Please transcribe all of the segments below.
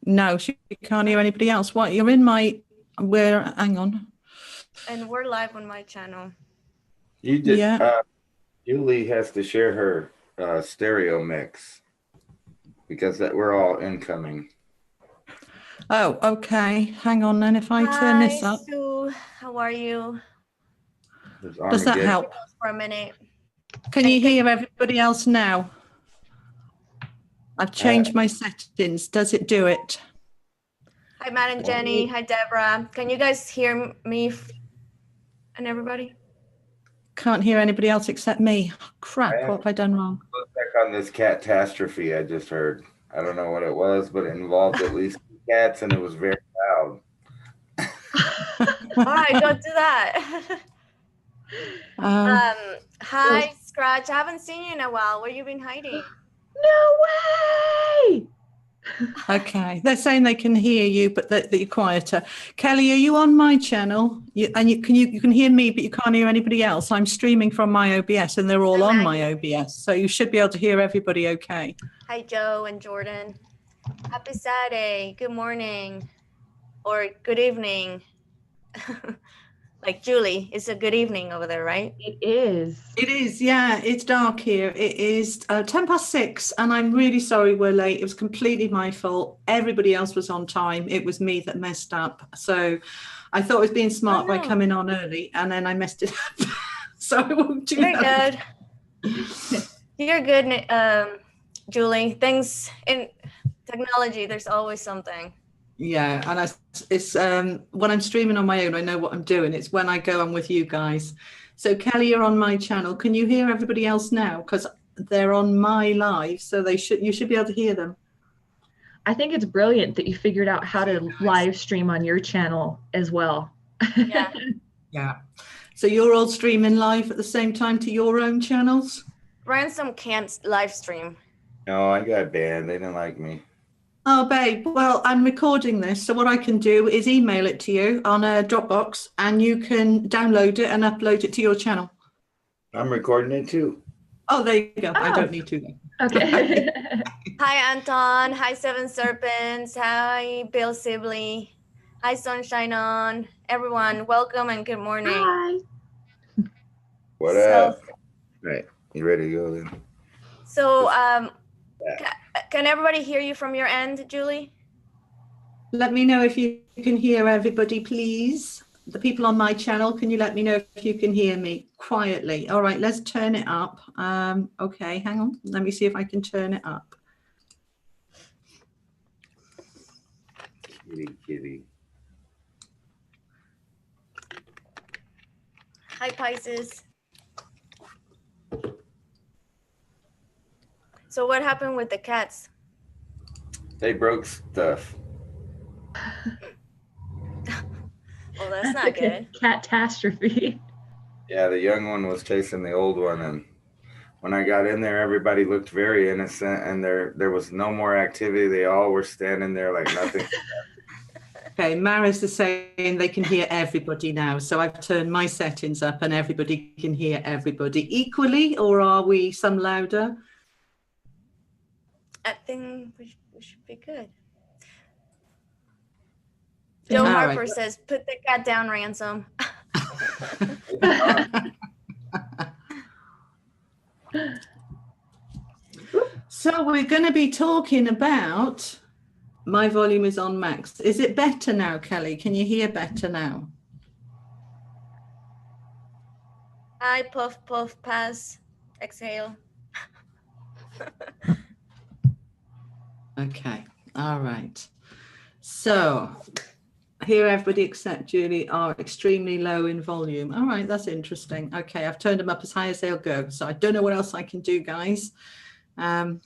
No, she can't hear anybody else. What? You're in my. Hang on. And we're live on my channel. You did. Yeah. Julie has to share her stereo mix because we're all incoming. Oh, okay. Hang on then. If I turn this up. Sue. How are you? Does that help? For a minute. Can you hear everybody else now? I've changed my settings. Does it do it? Hi, Matt and Jenny. Hi, Deborah. Can you guys hear me and everybody? Can't hear anybody else except me. Oh, crap, what have I done wrong? Look back on this catastrophe I just heard. I don't know what it was, but it involved at least 2 cats and it was very loud. All right, don't do that. Hi, Scratch. I haven't seen you in a while. Where you been hiding? No way! Okay, they're saying they can hear you, but that you're quieter. Kelly, are you on my channel? You can hear me, but you can't hear anybody else. I'm streaming from my OBS, and they're all on my OBS, so you should be able to hear everybody okay. Hi, Joe and Jordan. Happy Saturday. Good morning, or good evening. Like Julie, it's a good evening over there, right? It is. It is, yeah. It's dark here. It is 6:10, and I'm really sorry we're late. It was completely my fault. Everybody else was on time. It was me that messed up. So I thought I was being smart by coming on early, and then I messed it up. So I won't do that. You're good, Julie. Things in technology, there's always something. Yeah, and it's when I'm streaming on my own, I know what I'm doing. It's when I go on with you guys. So Kelly, you're on my channel. Can you hear everybody else now? Because they're on my live, so you should be able to hear them. I think it's brilliant that you figured out how to live stream on your channel as well. Yeah. Yeah. So you're all streaming live at the same time to your own channels? Ransom can't live stream. No, I got banned. They didn't like me. Oh, babe, well, I'm recording this, so what I can do is email it to you on a Dropbox, and you can download it and upload it to your channel. I'm recording it too. Oh, there you go. Oh. I don't need to then. Okay. Hi, Anton. Hi, Seven Serpents. Hi, Bill Sibley. Hi, Sunshine On. Everyone, welcome and good morning. Hi. What up? Right. You ready to go then? So, can everybody hear you from your end, Julie? Let me know if you can hear everybody, please. The people on my channel, can you let me know if you can hear me quietly? All right, let's turn it up. Okay, hang on. Let me see if I can turn it up. Kitty. Hi, Pisces. So what happened with the cats? They broke stuff. Well, that's not good. Catastrophe. Yeah, the young one was chasing the old one, and when I got in there, everybody looked very innocent, and there was no more activity. They all were standing there like nothing. Okay, Maris is saying they can hear everybody now. So I've turned my settings up and everybody can hear everybody equally, or are we some louder? I think we should be good. Joe Harper says, put the cat down, Ransom. So we're going to be talking about, my volume is on max. Is it better now, Kelly? Can you hear better now? I puff, puff, pass, exhale. Okay, all right. So here everybody except Julie are extremely low in volume. All right, that's interesting. Okay, I've turned them up as high as they'll go. So I don't know what else I can do, guys. I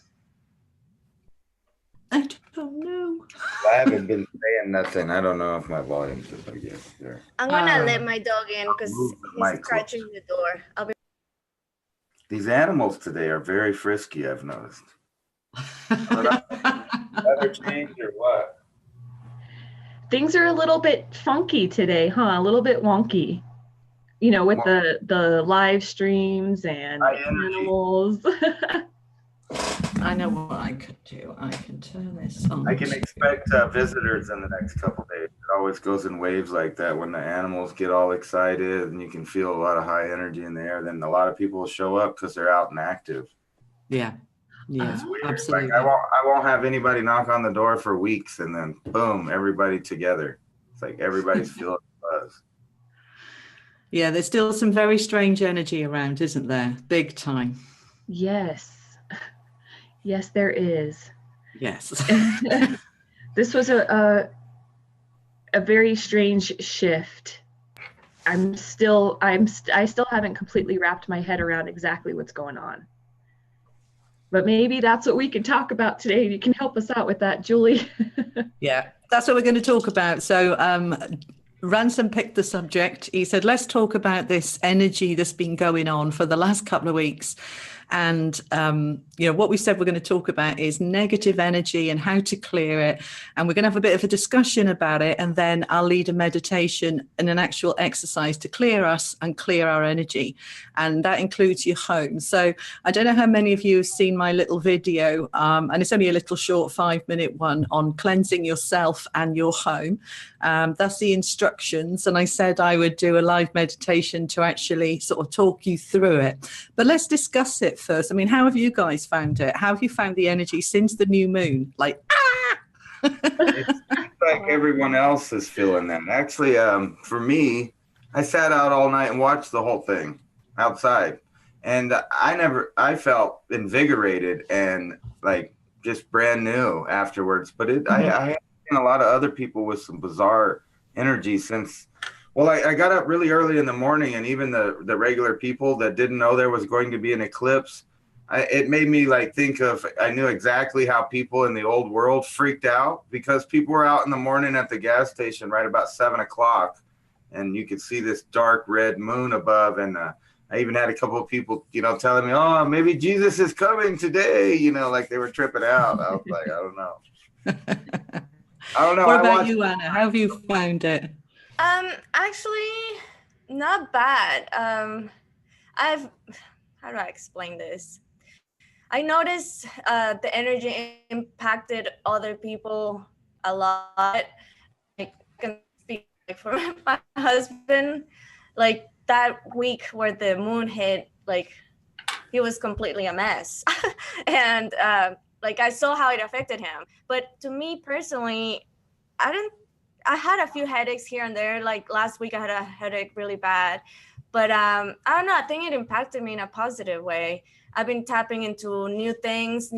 don't know. I haven't been saying nothing. I don't know if my volume's up, I guess. There. I'm gonna let my dog in because he's scratching the door. I'll be. These animals today are very frisky, I've noticed. Weather change or what? Things are a little bit funky today, huh? A little bit wonky. You know, with the live streams and animals. I know what I could do. I can turn this on. I can expect visitors in the next couple days. It always goes in waves like that when the animals get all excited and you can feel a lot of high energy in the air. Then a lot of people will show up because they're out and active. Yeah. Yeah, absolutely. Like I won't have anybody knock on the door for weeks, and then boom, everybody together. It's like everybody's feeling the buzz. Yeah, there's still some very strange energy around, isn't there? Big time. Yes. Yes, there is. Yes. This was a very strange shift. I still haven't completely wrapped my head around exactly what's going on. But maybe that's what we can talk about today. You can help us out with that, Julie. Yeah, that's what we're going to talk about. So Ransom picked the subject. He said, let's talk about this energy that's been going on for the last couple of weeks. And, what we said we're going to talk about is negative energy and how to clear it. And we're going to have a bit of a discussion about it. And then I'll lead a meditation and an actual exercise to clear us and clear our energy. And that includes your home. So I don't know how many of you have seen my little video. And it's only a little short 5-minute one on cleansing yourself and your home. That's the instructions. And I said I would do a live meditation to actually sort of talk you through it. But let's discuss it first. I mean, how have you guys found it? How have you found the energy since the new moon? Like, It's like everyone else is feeling that. Actually, for me, I sat out all night and watched the whole thing outside. And I felt invigorated and like just brand new afterwards. But I have seen a lot of other people with some bizarre energy since. Well, I got up really early in the morning, and even the regular people that didn't know there was going to be an eclipse, it made me like think of, I knew exactly how people in the old world freaked out because people were out in the morning at the gas station right about 7 o'clock, and you could see this dark red moon above. And I even had a couple of people, telling me, oh, maybe Jesus is coming today, like they were tripping out. I was like, I don't know. I don't know. What about you, Anna? How have you found it? Actually, not bad. How do I explain this? I noticed the energy impacted other people a lot. Like, I can speak for my husband. Like that week where the moon hit, like he was completely a mess. And like I saw how it affected him. But to me personally, I had a few headaches here and there. Like last week I had a headache really bad, but I don't know, I think it impacted me in a positive way. I've been tapping into new things,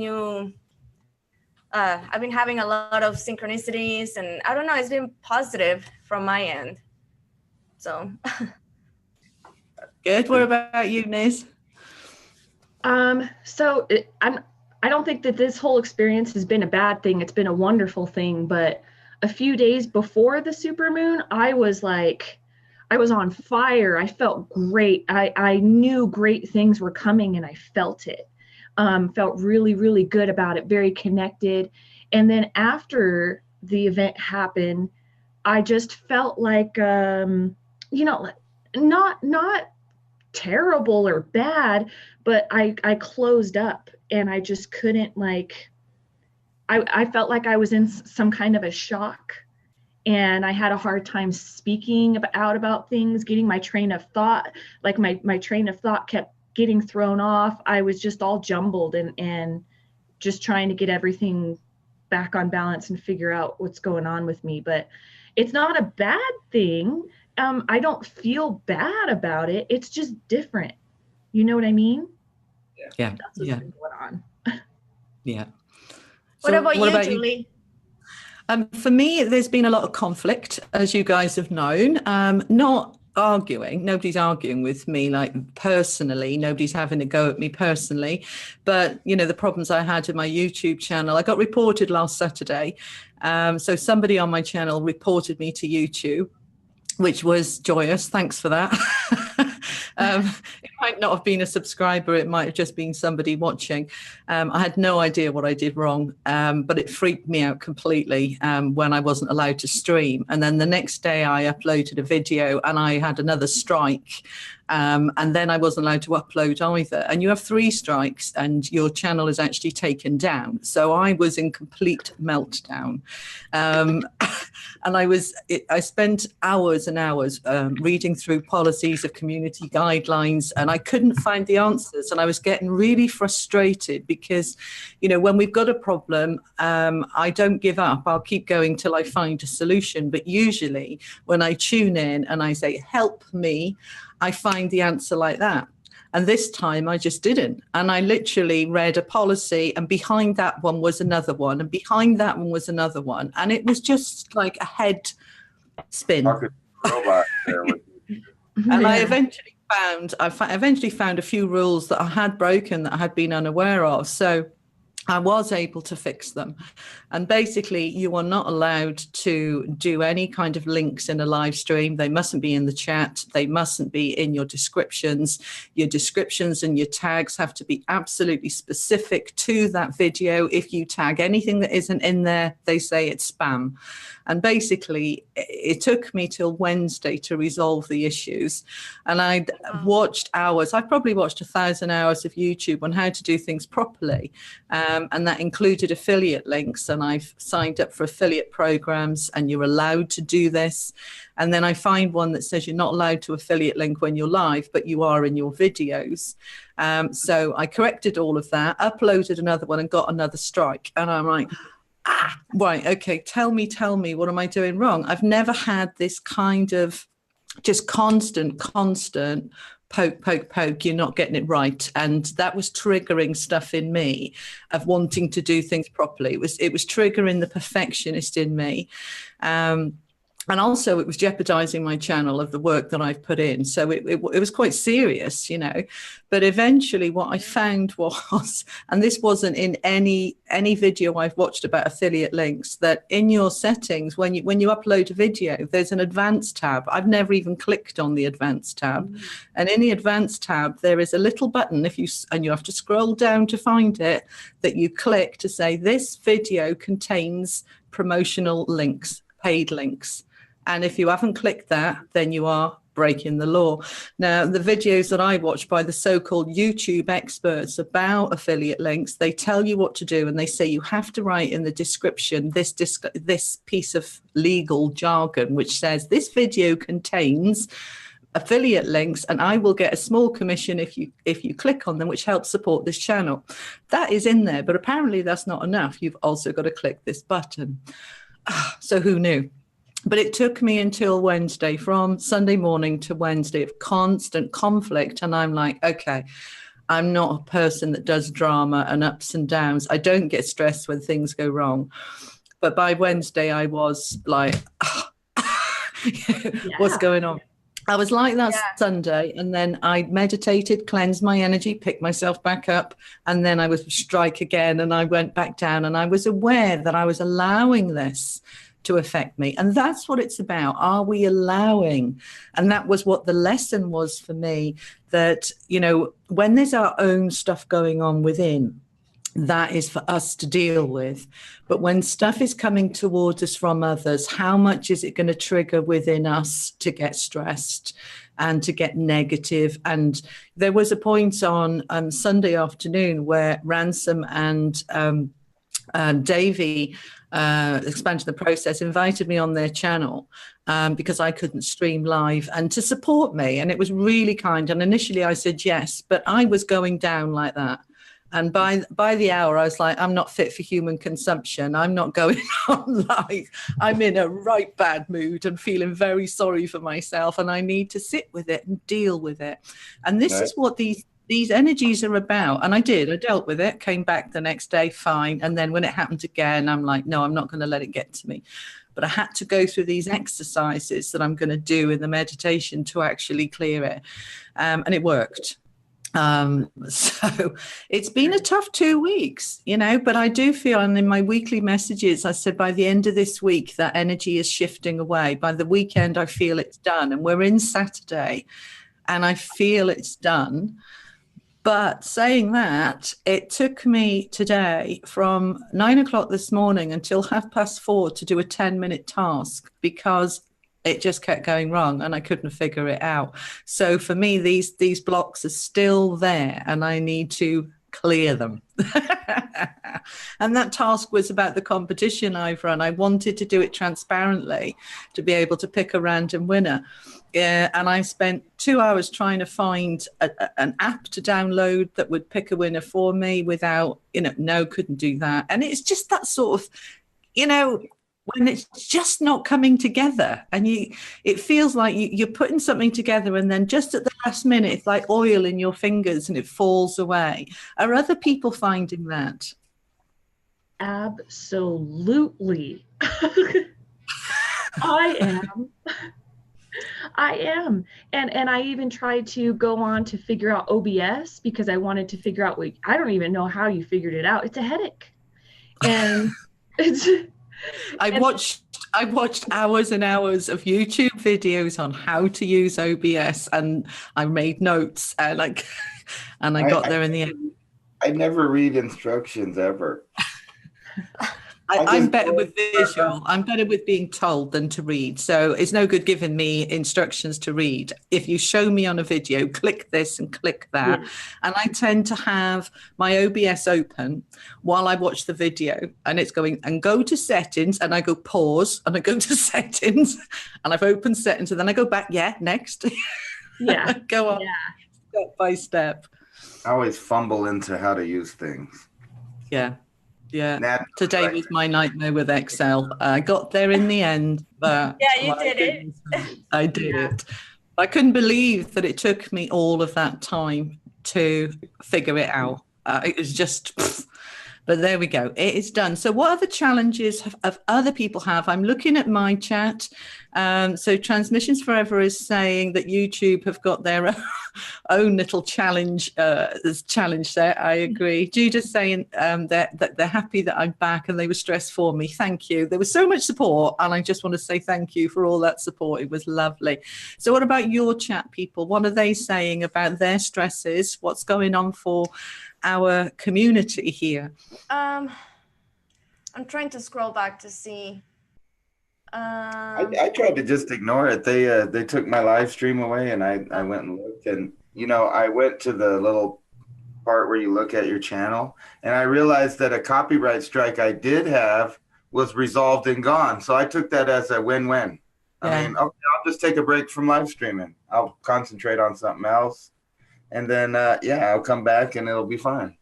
I've been having a lot of synchronicities, and I don't know, it's been positive from my end. So good. What about you, Nizz? I don't think that this whole experience has been a bad thing. It's been a wonderful thing, but a few days before the supermoon, I was on fire. I felt great. I knew great things were coming, and I felt it. Felt really, really good about it, very connected. And then after the event happened, I just felt like, not terrible or bad, but I closed up, and I just couldn't I felt like I was in some kind of a shock, and I had a hard time speaking about things, getting my train of thought, like my train of thought kept getting thrown off. I was just all jumbled and just trying to get everything back on balance and figure out what's going on with me. But it's not a bad thing. I don't feel bad about it. It's just different. You know what I mean? Yeah. That's what's been going on. Yeah. What about you, Julie? For me, there's been a lot of conflict, as you guys have known. Not arguing. Nobody's arguing with me, like personally. Nobody's having a go at me personally. But, the problems I had with my YouTube channel, I got reported last Saturday. So somebody on my channel reported me to YouTube, which was joyous. Thanks for that. It might not have been a subscriber. It might have just been somebody watching. I had no idea what I did wrong, but it freaked me out completely when I wasn't allowed to stream. And then the next day I uploaded a video and I had another strike. And then I wasn't allowed to upload either. And you have 3 strikes and your channel is actually taken down. So I was in complete meltdown. And I spent hours and hours reading through policies of community guidelines, and I couldn't find the answers. And I was getting really frustrated because, you know, when we've got a problem, I don't give up. I'll keep going till I find a solution. But usually when I tune in and I say, help me, I find the answer like that. And this time I just didn't. And I literally read a policy, and behind that one was another one, and behind that one was another one. And it was just like a head spin. Robot there with and I eventually found a few rules that I had broken that I had been unaware of. So I was able to fix them. And basically, you are not allowed to do any kind of links in a live stream. They mustn't be in the chat. They mustn't be in your descriptions. Your descriptions and your tags have to be absolutely specific to that video. If you tag anything that isn't in there, they say it's spam. And basically, it took me till Wednesday to resolve the issues. And I'd watched hours. I've probably watched 1,000 hours of YouTube on how to do things properly. And that included affiliate links. And I've signed up for affiliate programs, and you're allowed to do this. And then I find one that says you're not allowed to affiliate link when you're live, but you are in your videos. So I corrected all of that, uploaded another one, and got another strike. And I'm like, right, okay, tell me, what am I doing wrong? I've never had this kind of just constant poke, you're not getting it right. And that was triggering stuff in me of wanting to do things properly. It was triggering the perfectionist in me. And also it was jeopardizing my channel of the work that I've put in. So it was quite serious, you know. But eventually what I found was, and this wasn't in any video I've watched about affiliate links, that in your settings, when you upload a video, there's an advanced tab. I've never even clicked on the advanced tab. And in the advanced tab, there is a little button, and you have to scroll down to find it, that you click to say, this video contains promotional links, paid links. And if you haven't clicked that, then you are breaking the law. Now, the videos that I watch by the so-called YouTube experts about affiliate links, they tell you what to do, and they say you have to write in the description this piece of legal jargon, which says this video contains affiliate links, and I will get a small commission if you click on them, which helps support this channel. That is in there, but apparently that's not enough. You've also got to click this button. So who knew? But it took me until Wednesday, from Sunday morning to Wednesday, of constant conflict. And I'm like, okay, I'm not a person that does drama and ups and downs. I don't get stressed when things go wrong. But by Wednesday, I was like, what's going on? I was like that Sunday, and then I meditated, cleansed my energy, picked myself back up, and then I was strike again, and I went back down, and I was aware that I was allowing this to affect me. And that's what it's about. Are we allowing? And that was what the lesson was for me, that, you know, when there's our own stuff going on within, that is for us to deal with. But when stuff is coming towards us from others, how much is it going to trigger within us to get stressed and to get negative? And there was a point on Sunday afternoon where Ransom and Davey, Expansion the Process, invited me on their channel because I couldn't stream live, and to support me. And it was really kind. And initially I said yes, but I was going down like that. And by the hour, I was like, I'm not fit for human consumption. I'm not going on live. I'm in a right bad mood and feeling very sorry for myself. And I need to sit with it and deal with it. And this is what these energies are about. And I dealt with it, came back the next day, fine. And then when it happened again, I'm like, no, I'm not going to let it get to me. But I had to go through these exercises that I'm going to do in the meditation to actually clear it. And it worked. So it's been a tough 2 weeks, you know, but I do feel, and in my weekly messages, I said by the end of this week, that energy is shifting away. By the weekend, I feel it's done. And we're in Saturday and I feel it's done. But saying that, it took me today from 9 o'clock this morning until 4:30 to do a 10-minute task, because It just kept going wrong and I couldn't figure it out. So for me, these blocks are still there and I need to clear them. And that task was about the competition I've run. I wanted to do it transparently to be able to pick a random winner. And I spent 2 hours trying to find an app to download that would pick a winner for me without, no, couldn't do that. And it's just that sort of, when it's just not coming together and it feels like you're putting something together and then just at the last minute, it's like oil in your fingers and it falls away. Are other people finding that? Absolutely. I am. And I even tried to go on to figure out OBS because I wanted to figure out, I don't even know how you figured it out. It's a headache. And I watched hours and hours of YouTube videos on how to use OBS and I made notes and I got there in the end. I never read instructions ever. I'm better with visual. I'm better with being told than to read. So it's no good giving me instructions to read. If you show me on a video, click this and click that. Yeah. And I tend to have my OBS open while I watch the video and it's going and go to settings and I go pause and I go to settings and I've opened settings and then I go back. Yeah, next. Yeah. Go on step by step. I always fumble into how to use things. Yeah. Yeah, today was my nightmare with Excel. I got there in the end. But you did it. I did it. I couldn't believe that it took me all of that time to figure it out. It was just, but there we go. It is done. So what other challenges have other people have? I'm looking at my chat. So Transmissions Forever is saying that YouTube have got their own little challenge there. I agree. Judah's saying that they're happy that I'm back and they were stressed for me. Thank you. There was so much support and I just want to say thank you for all that support. It was lovely. So what about your chat people? What are they saying about their stresses? What's going on for our community here? I'm trying to scroll back to see. I tried to just ignore it. They took my live stream away and I went and looked and I went to the little part where you look at your channel and I realized that a copyright strike I did have was resolved and gone. So I took that as a win-win. I mean, okay, I'll just take a break from live streaming. I'll concentrate on something else. And then, I'll come back and it'll be fine.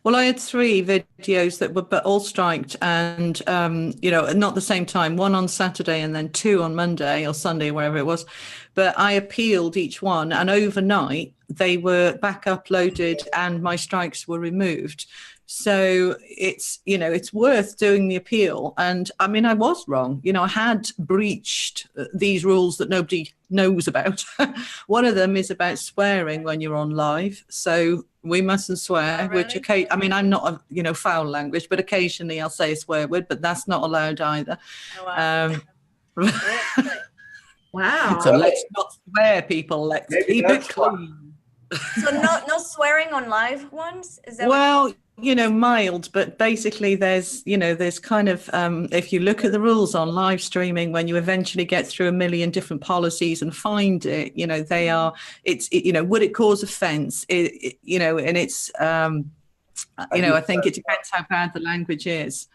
Well, I had 3 videos that were all striked and, not the same time, one on Saturday and then 2 on Monday or Sunday, wherever it was. But I appealed each one and overnight they were back uploaded and my strikes were removed. So it's worth doing the appeal. And I mean, I was wrong. I had breached these rules that nobody knows about. One of them is about swearing when you're on live. So we mustn't swear, really? which I'm not a, foul language, but occasionally I'll say a swear word, but that's not allowed either. Oh, wow. Wow. So let's not swear, people. Let's keep it clean. So no swearing on live ones? Is that mild, but basically there's kind of, if you look at the rules on live streaming, when you eventually get through a million different policies and find it, they are, would it cause offense? And it's, I think it depends how bad the language is.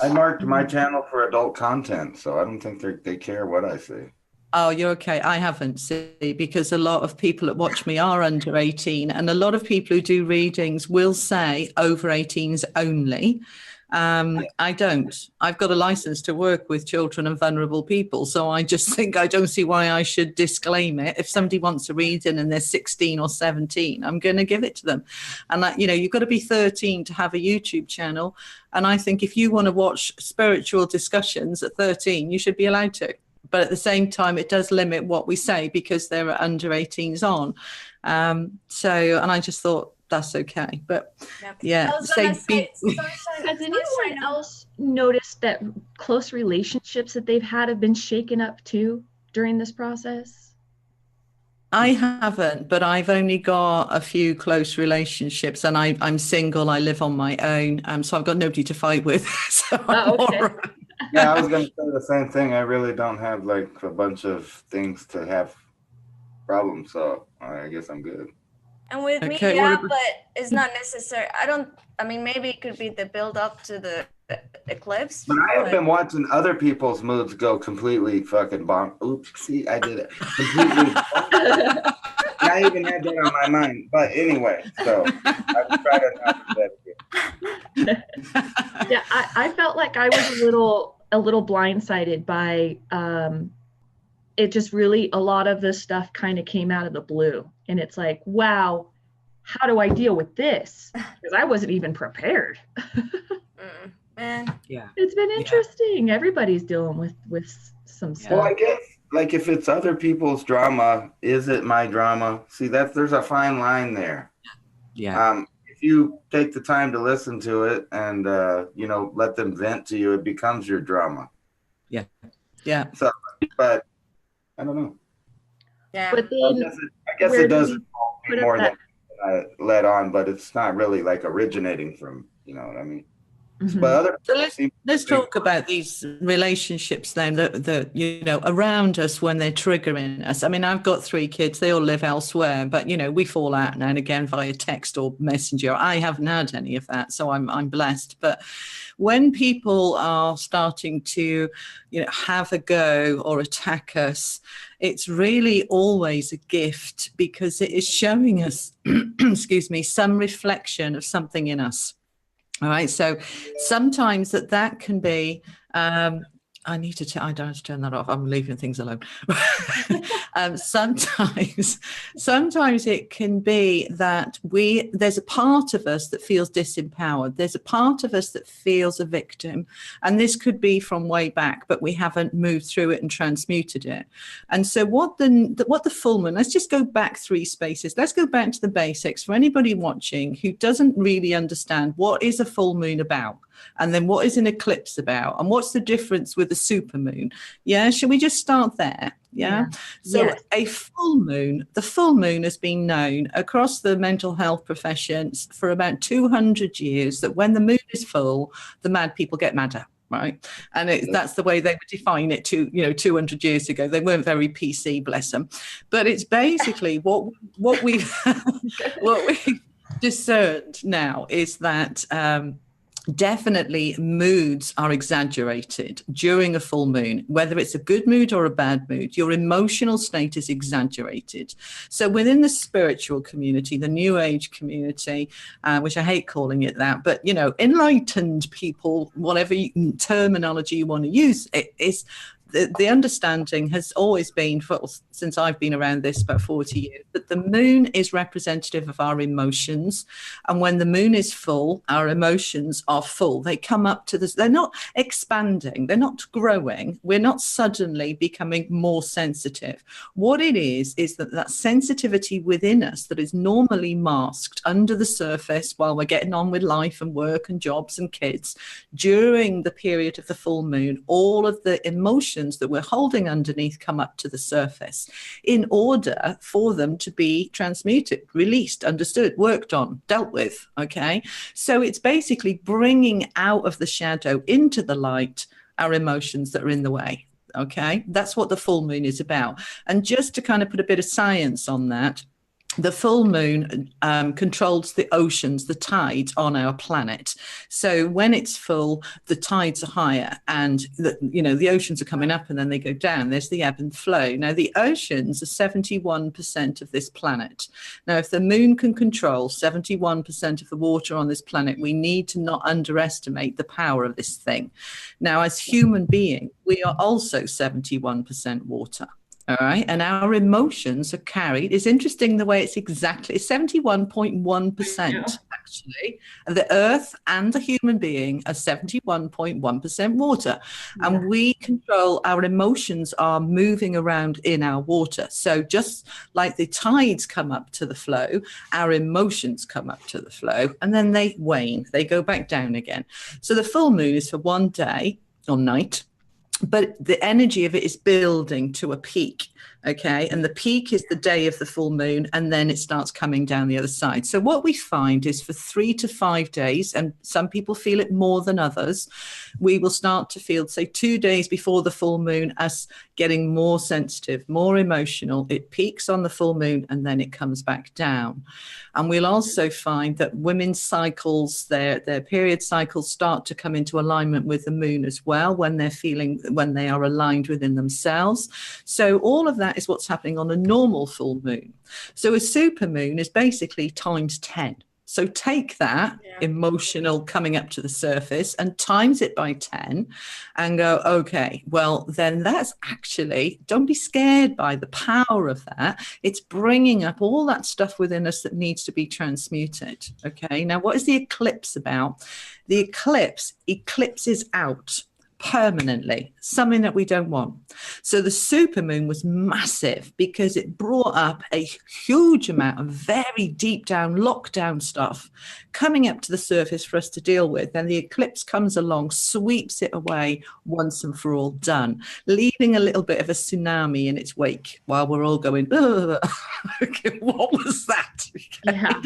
I marked my channel for adult content, so I don't think they care what I say. Oh, you're okay. I haven't, see, because a lot of people that watch me are under 18 and a lot of people who do readings will say over 18s only. I don't. I've got a license to work with children and vulnerable people. So I just think I don't see why I should disclaim it. If somebody wants a reading and they're 16 or 17, I'm going to give it to them. And, you've got to be 13 to have a YouTube channel. And I think if you want to watch spiritual discussions at 13, you should be allowed to. But at the same time, it does limit what we say because there are under 18s on. And I just thought that's okay. But has anyone else noticed that close relationships that they've had have been shaken up too during this process? I haven't, but I've only got a few close relationships and I'm single. I live on my own. So I've got nobody to fight with. So okay. Yeah, I was gonna say the same thing. I really don't have like a bunch of things to have problems, so I guess I'm good. And with me, Okay, yeah, but it's not necessary. I mean, maybe it could be the build up to the eclipse. But I have been watching other people's moods go completely fucking bomb. Oops, see, I did it. Completely. And I even had that on my mind. But anyway, so I've tried to not do that again. Yeah, I felt like I was a little blindsided by it. Just really, a lot of this stuff kind of came out of the blue, and it's like, wow, how do I deal with this? Because I wasn't even prepared. Man. Yeah. It's been interesting. Everybody's dealing with some stuff. Well, I guess like if it's other people's drama, is it my drama? See, there's a fine line there. Yeah. If you take the time to listen to it and let them vent to you, it becomes your drama. Yeah. Yeah. So, but I don't know. Yeah. But then, I guess it does involve me more than I let on, but it's not really like originating from, you know what I mean? Mhm. But other So let's talk about these relationships then that around us when they're triggering us. I mean, I've got 3 kids, they all live elsewhere, but we fall out now and again via text or messenger. I haven't had any of that, so I'm blessed. But when people are starting to have a go or attack us, it's really always a gift, because it is showing us excuse me, some reflection of something in us. All right. So sometimes that can be, I don't have to turn that off. I'm leaving things alone. Sometimes it can be that there's a part of us that feels disempowered. There's a part of us that feels a victim. And this could be from way back, but we haven't moved through it and transmuted it. And so what the full moon, let's just go back 3 spaces. Let's go back to the basics for anybody watching who doesn't really understand what is a full moon about. And then what is an eclipse about? And what's the difference with a supermoon? Yeah, should we just start there? Yeah. So Yes. the full moon has been known across the mental health professions for about 200 years that when the moon is full, the mad people get madder. Right. And that's the way they would define it 200 years ago. They weren't very PC, bless them. But it's basically what we've discerned now is that definitely moods are exaggerated during a full moon, whether it's a good mood or a bad mood. Your emotional state is exaggerated. So within the spiritual community, the new age community, which I hate calling it that, but enlightened people, whatever terminology you want to use, it is the understanding has always been, since I've been around this about 40 years, that the moon is representative of our emotions. And when the moon is full, our emotions are full. They come up to this. They're not expanding. They're not growing. We're not suddenly becoming more sensitive. What it is that sensitivity within us that is normally masked under the surface while we're getting on with life and work and jobs and kids, during the period of the full moon, all of the emotions that we're holding underneath come up to the surface in order for them to be transmuted, released, understood, worked on, dealt with. Okay. So it's basically bringing out of the shadow into the light our emotions that are in the way. Okay. That's what the full moon is about. And just to kind of put a bit of science on that, the full moon controls the oceans, the tides on our planet. So when it's full, the tides are higher and the oceans are coming up and then they go down. There's the ebb and flow. Now, the oceans are 71% of this planet. Now, if the moon can control 71% of the water on this planet, we need to not underestimate the power of this thing. Now, as human beings, we are also 71% water. All right. And our emotions are carried. It's interesting the way it's 71.1% actually. And the earth and the human being are 71.1% water. Yeah. And we control our emotions are moving around in our water. So just like the tides come up to the flow, our emotions come up to the flow and then they wane. They go back down again. So the full moon is for one day or night. but the energy of it is building to a peak. Okay. And the peak is the day of the full moon, and then it starts coming down the other side. So what we find is for 3 to 5 days, and some people feel it more than others, we will start to feel, say, 2 days before the full moon, us getting more sensitive, more emotional. It peaks on the full moon and then it comes back down. And we'll also find that women's cycles, their period cycles start to come into alignment with the moon as well when they are aligned within themselves. So all of that is what's happening on a normal full moon. So a super moon is basically times 10. So take that emotional coming up to the surface and times it by 10 and go, okay, well, then that's actually, don't be scared by the power of that. It's bringing up all that stuff within us that needs to be transmuted. Okay. Now, what is the eclipse about? The eclipse eclipses out permanently, something that we don't want. So the supermoon was massive because it brought up a huge amount of very deep down lockdown stuff coming up to the surface for us to deal with. Then the eclipse comes along, sweeps it away once and for all, done, leaving a little bit of a tsunami in its wake while we're all going, okay, what was that? Yeah.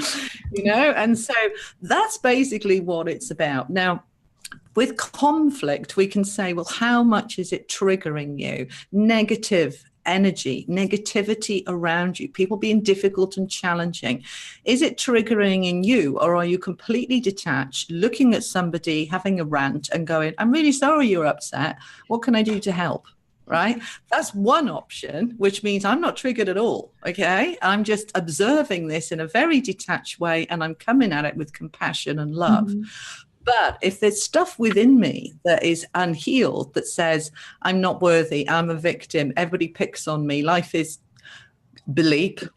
You know, and so that's basically what it's about. Now, with conflict, we can say, well, how much is it triggering you? Negative energy, negativity around you, people being difficult and challenging. Is it triggering in you, or are you completely detached, looking at somebody, having a rant and going, I'm really sorry you're upset. What can I do to help? Right? That's one option, which means I'm not triggered at all. Okay. I'm just observing this in a very detached way, and I'm coming at it with compassion and love. Mm-hmm. But if there's stuff within me that is unhealed, that says I'm not worthy, I'm a victim, everybody picks on me, life is bleep,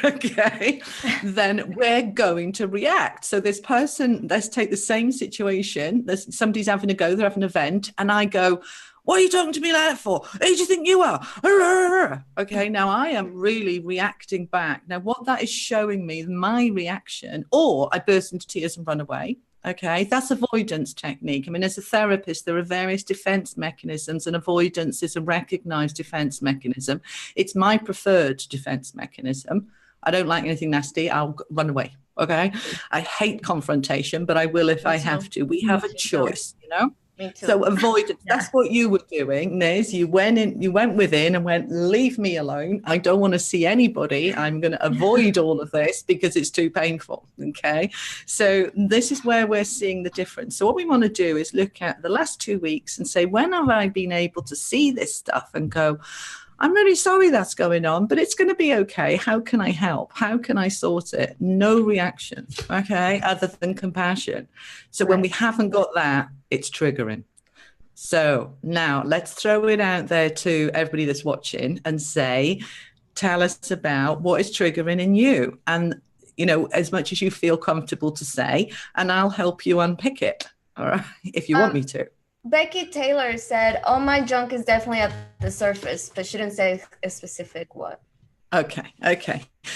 okay, then we're going to react. So this person, let's take the same situation. Somebody's having a go, they're having an event, and I go, what are you talking to me like that for? Who do you think you are? Okay, now I am really reacting back. Now what that is showing me, my reaction, or I burst into tears and run away. Okay, that's avoidance technique. I mean, as a therapist, there are various defense mechanisms, and avoidance is a recognized defense mechanism. It's my preferred defense mechanism. I don't like anything nasty. I'll run away. Okay, I hate confrontation, but I will if I have to. We have a choice, you know. So avoidance, that's what you were doing, Nizz. You went within and went, leave me alone. I don't want to see anybody. I'm going to avoid all of this because it's too painful. Okay. So this is where we're seeing the difference. So what we want to do is look at the last 2 weeks and say, when have I been able to see this stuff and go, I'm really sorry that's going on, but it's going to be okay. How can I help? How can I sort it? No reaction, okay, other than compassion. So when we haven't got that, it's triggering. So now let's throw it out there to everybody that's watching and say, tell us about what is triggering in you. And, you know, as much as you feel comfortable to say, and I'll help you unpick it, all right, if you want me to. Becky Taylor said, all my junk is definitely at the surface, but she didn't say a specific what. Okay.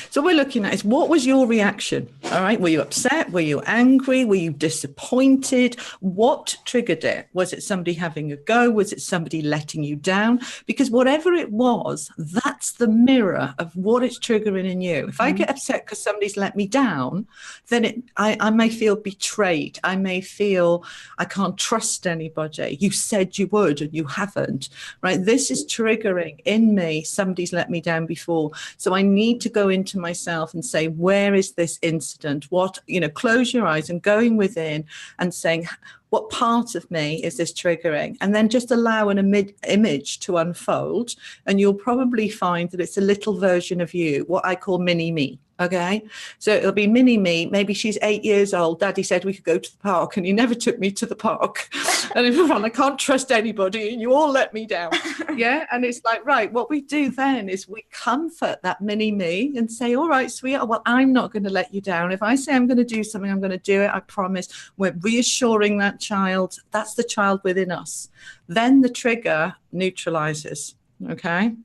So what we're looking at is, what was your reaction? All right. Were you upset? Were you angry? Were you disappointed? What triggered it? Was it somebody having a go? Was it somebody letting you down? Because whatever it was, that's the mirror of what it's triggering in you. If I get upset because somebody's let me down, then I may feel betrayed. I may feel I can't trust anybody. You said you would and you haven't, right? This is triggering in me. Somebody's let me down before. So I need to go into myself and say, where is this incident? What, you know, close your eyes and going within and saying, what part of me is this triggering? And then just allow an image to unfold. And you'll probably find that it's a little version of you, what I call mini me. Okay, so it'll be mini me. Maybe she's 8 years old. Daddy said we could go to the park and you never took me to the park. And everyone, I can't trust anybody and you all let me down. Yeah. And it's like, right, what we do then is we comfort that mini me and say, all right, sweetheart, well, I'm not going to let you down. If I say I'm going to do something, I'm going to do it. I promise. We're reassuring that child. That's the child within us. Then the trigger neutralizes. Okay.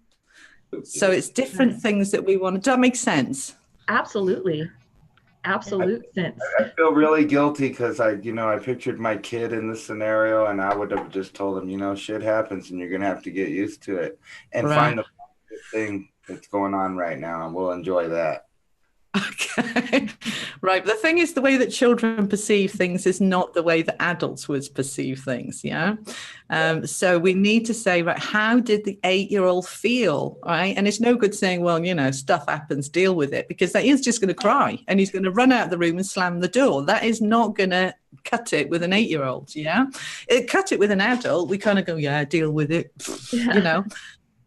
So it's different things that we want. Does that make sense? Absolutely. absolute sense. I feel really guilty because I pictured my kid in this scenario, and I would have just told him, shit happens and you're going to have to get used to it and find the positive thing that's going on right now, and we'll enjoy that. Okay. Right. The thing is, the way that children perceive things is not the way that adults would perceive things. Yeah. So we need to say, right, how did the 8-year-old feel? Right. And it's no good saying, well, stuff happens, deal with it, because that is just going to cry and he's going to run out of the room and slam the door. That is not going to cut it with an 8-year-old. Yeah. It cut it with an adult. We kind of go, yeah, deal with it,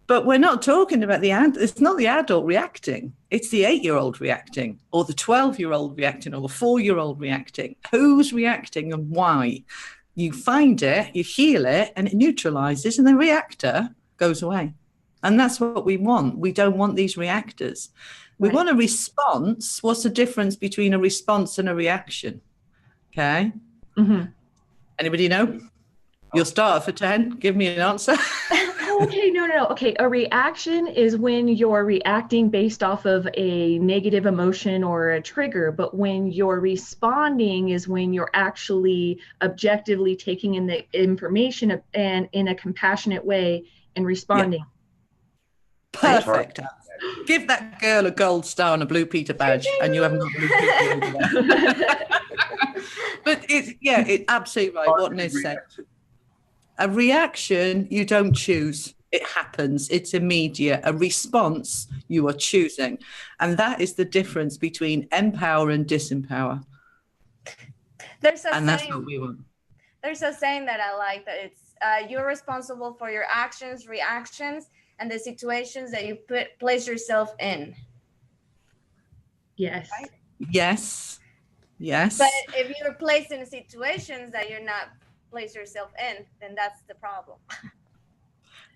But we're not talking about it's not the adult reacting. It's the 8-year-old reacting, or the 12-year-old reacting, or the 4-year-old reacting. Who's reacting and why? You find it, you heal it, and it neutralizes, and the reactor goes away. And that's what we want. We don't want these reactors. We want a response. What's the difference between a response and a reaction? Okay. Mm-hmm. Anybody know? You'll start for 10. Give me an answer. Okay, no. Okay, a reaction is when you're reacting based off of a negative emotion or a trigger, but when you're responding is when you're actually objectively taking in the information and in a compassionate way and responding. Yeah. Perfect. Give that girl a gold star and a Blue Peter badge, and you haven't got Blue Peter. But it's absolutely right what Nizz said. A reaction, you don't choose. It happens. It's immediate. A response, you are choosing. And that is the difference between empower and disempower. That's what we want. There's a saying that I like, that it's you're responsible for your actions, reactions, and the situations that you place yourself in. Yes. Right? Yes. But if you're placed in situations that you're not place yourself in, then that's the problem.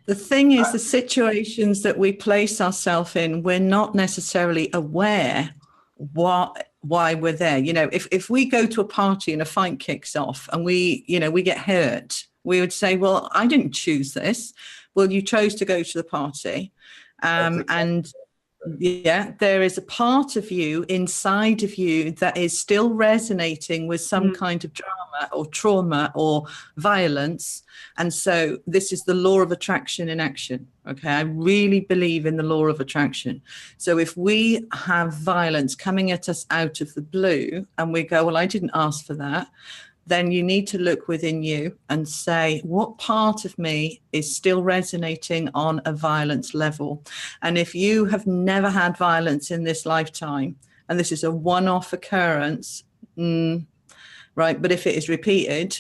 The thing is, the situations that we place ourselves in, we're not necessarily aware why we're there. If we go to a party and a fight kicks off and we get hurt, we would say, well, I didn't choose this. Well, you chose to go to the party. And there is a part of you inside of you that is still resonating with some kind of drama or trauma or violence. And so this is the law of attraction in action. Okay. I really believe in the law of attraction. So if we have violence coming at us out of the blue and we go, well, I didn't ask for that, then you need to look within you and say, what part of me is still resonating on a violence level? And if you have never had violence in this lifetime, and this is a one-off occurrence, right, but if it is repeated,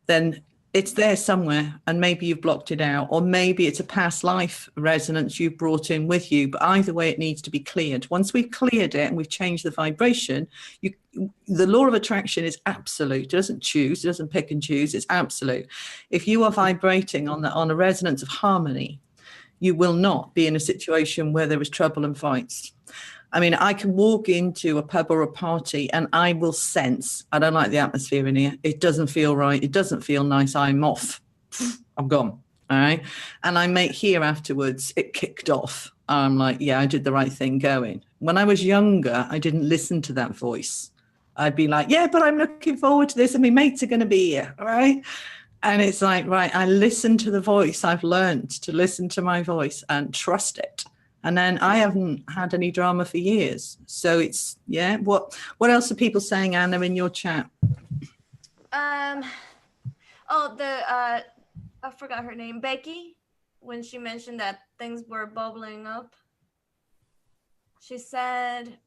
then it's there somewhere, and maybe you've blocked it out, or maybe it's a past life resonance you've brought in with you. But either way, it needs to be cleared. Once we've cleared it and we've changed the vibration, the law of attraction is absolute. It doesn't choose, it doesn't pick and choose, it's absolute. If you are vibrating on a resonance of harmony, you will not be in a situation where there is trouble and fights. I mean, I can walk into a pub or a party and I will sense, I don't like the atmosphere in here. It doesn't feel right. It doesn't feel nice. I'm off. I'm gone. All right. And I may hear afterwards, it kicked off. I'm like, yeah, I did the right thing going. When I was younger, I didn't listen to that voice. I'd be like, yeah, but I'm looking forward to this and my mates are going to be here. All right. And it's like, right, I listen to the voice. I've learned to listen to my voice and trust it. And then I haven't had any drama for years. So it's, what else are people saying, Anna, in your chat? I forgot her name, Becky, when she mentioned that things were bubbling up. She said,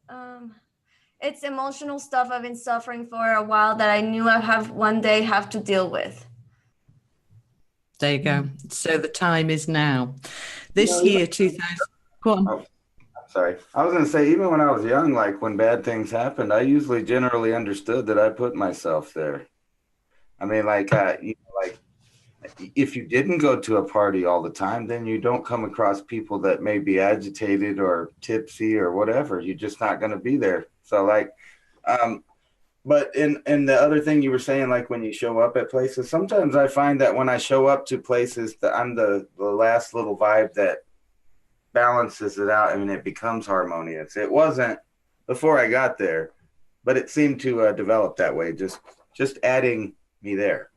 it's emotional stuff I've been suffering for a while that I knew I'd one day have to deal with. There you go. So the time is now. This year, 2000. Go on. Oh, I'm sorry. I was going to say, even when I was young, like when bad things happened, I usually generally understood that I put myself there. I mean, if you didn't go to a party all the time, then you don't come across people that may be agitated or tipsy or whatever. You're just not going to be there. So but in the other thing you were saying, like when you show up at places, sometimes I find that when I show up to places that I'm the last little vibe that balances it out. I mean, it becomes harmonious. It wasn't before I got there, but it seemed to develop that way. Just adding me there.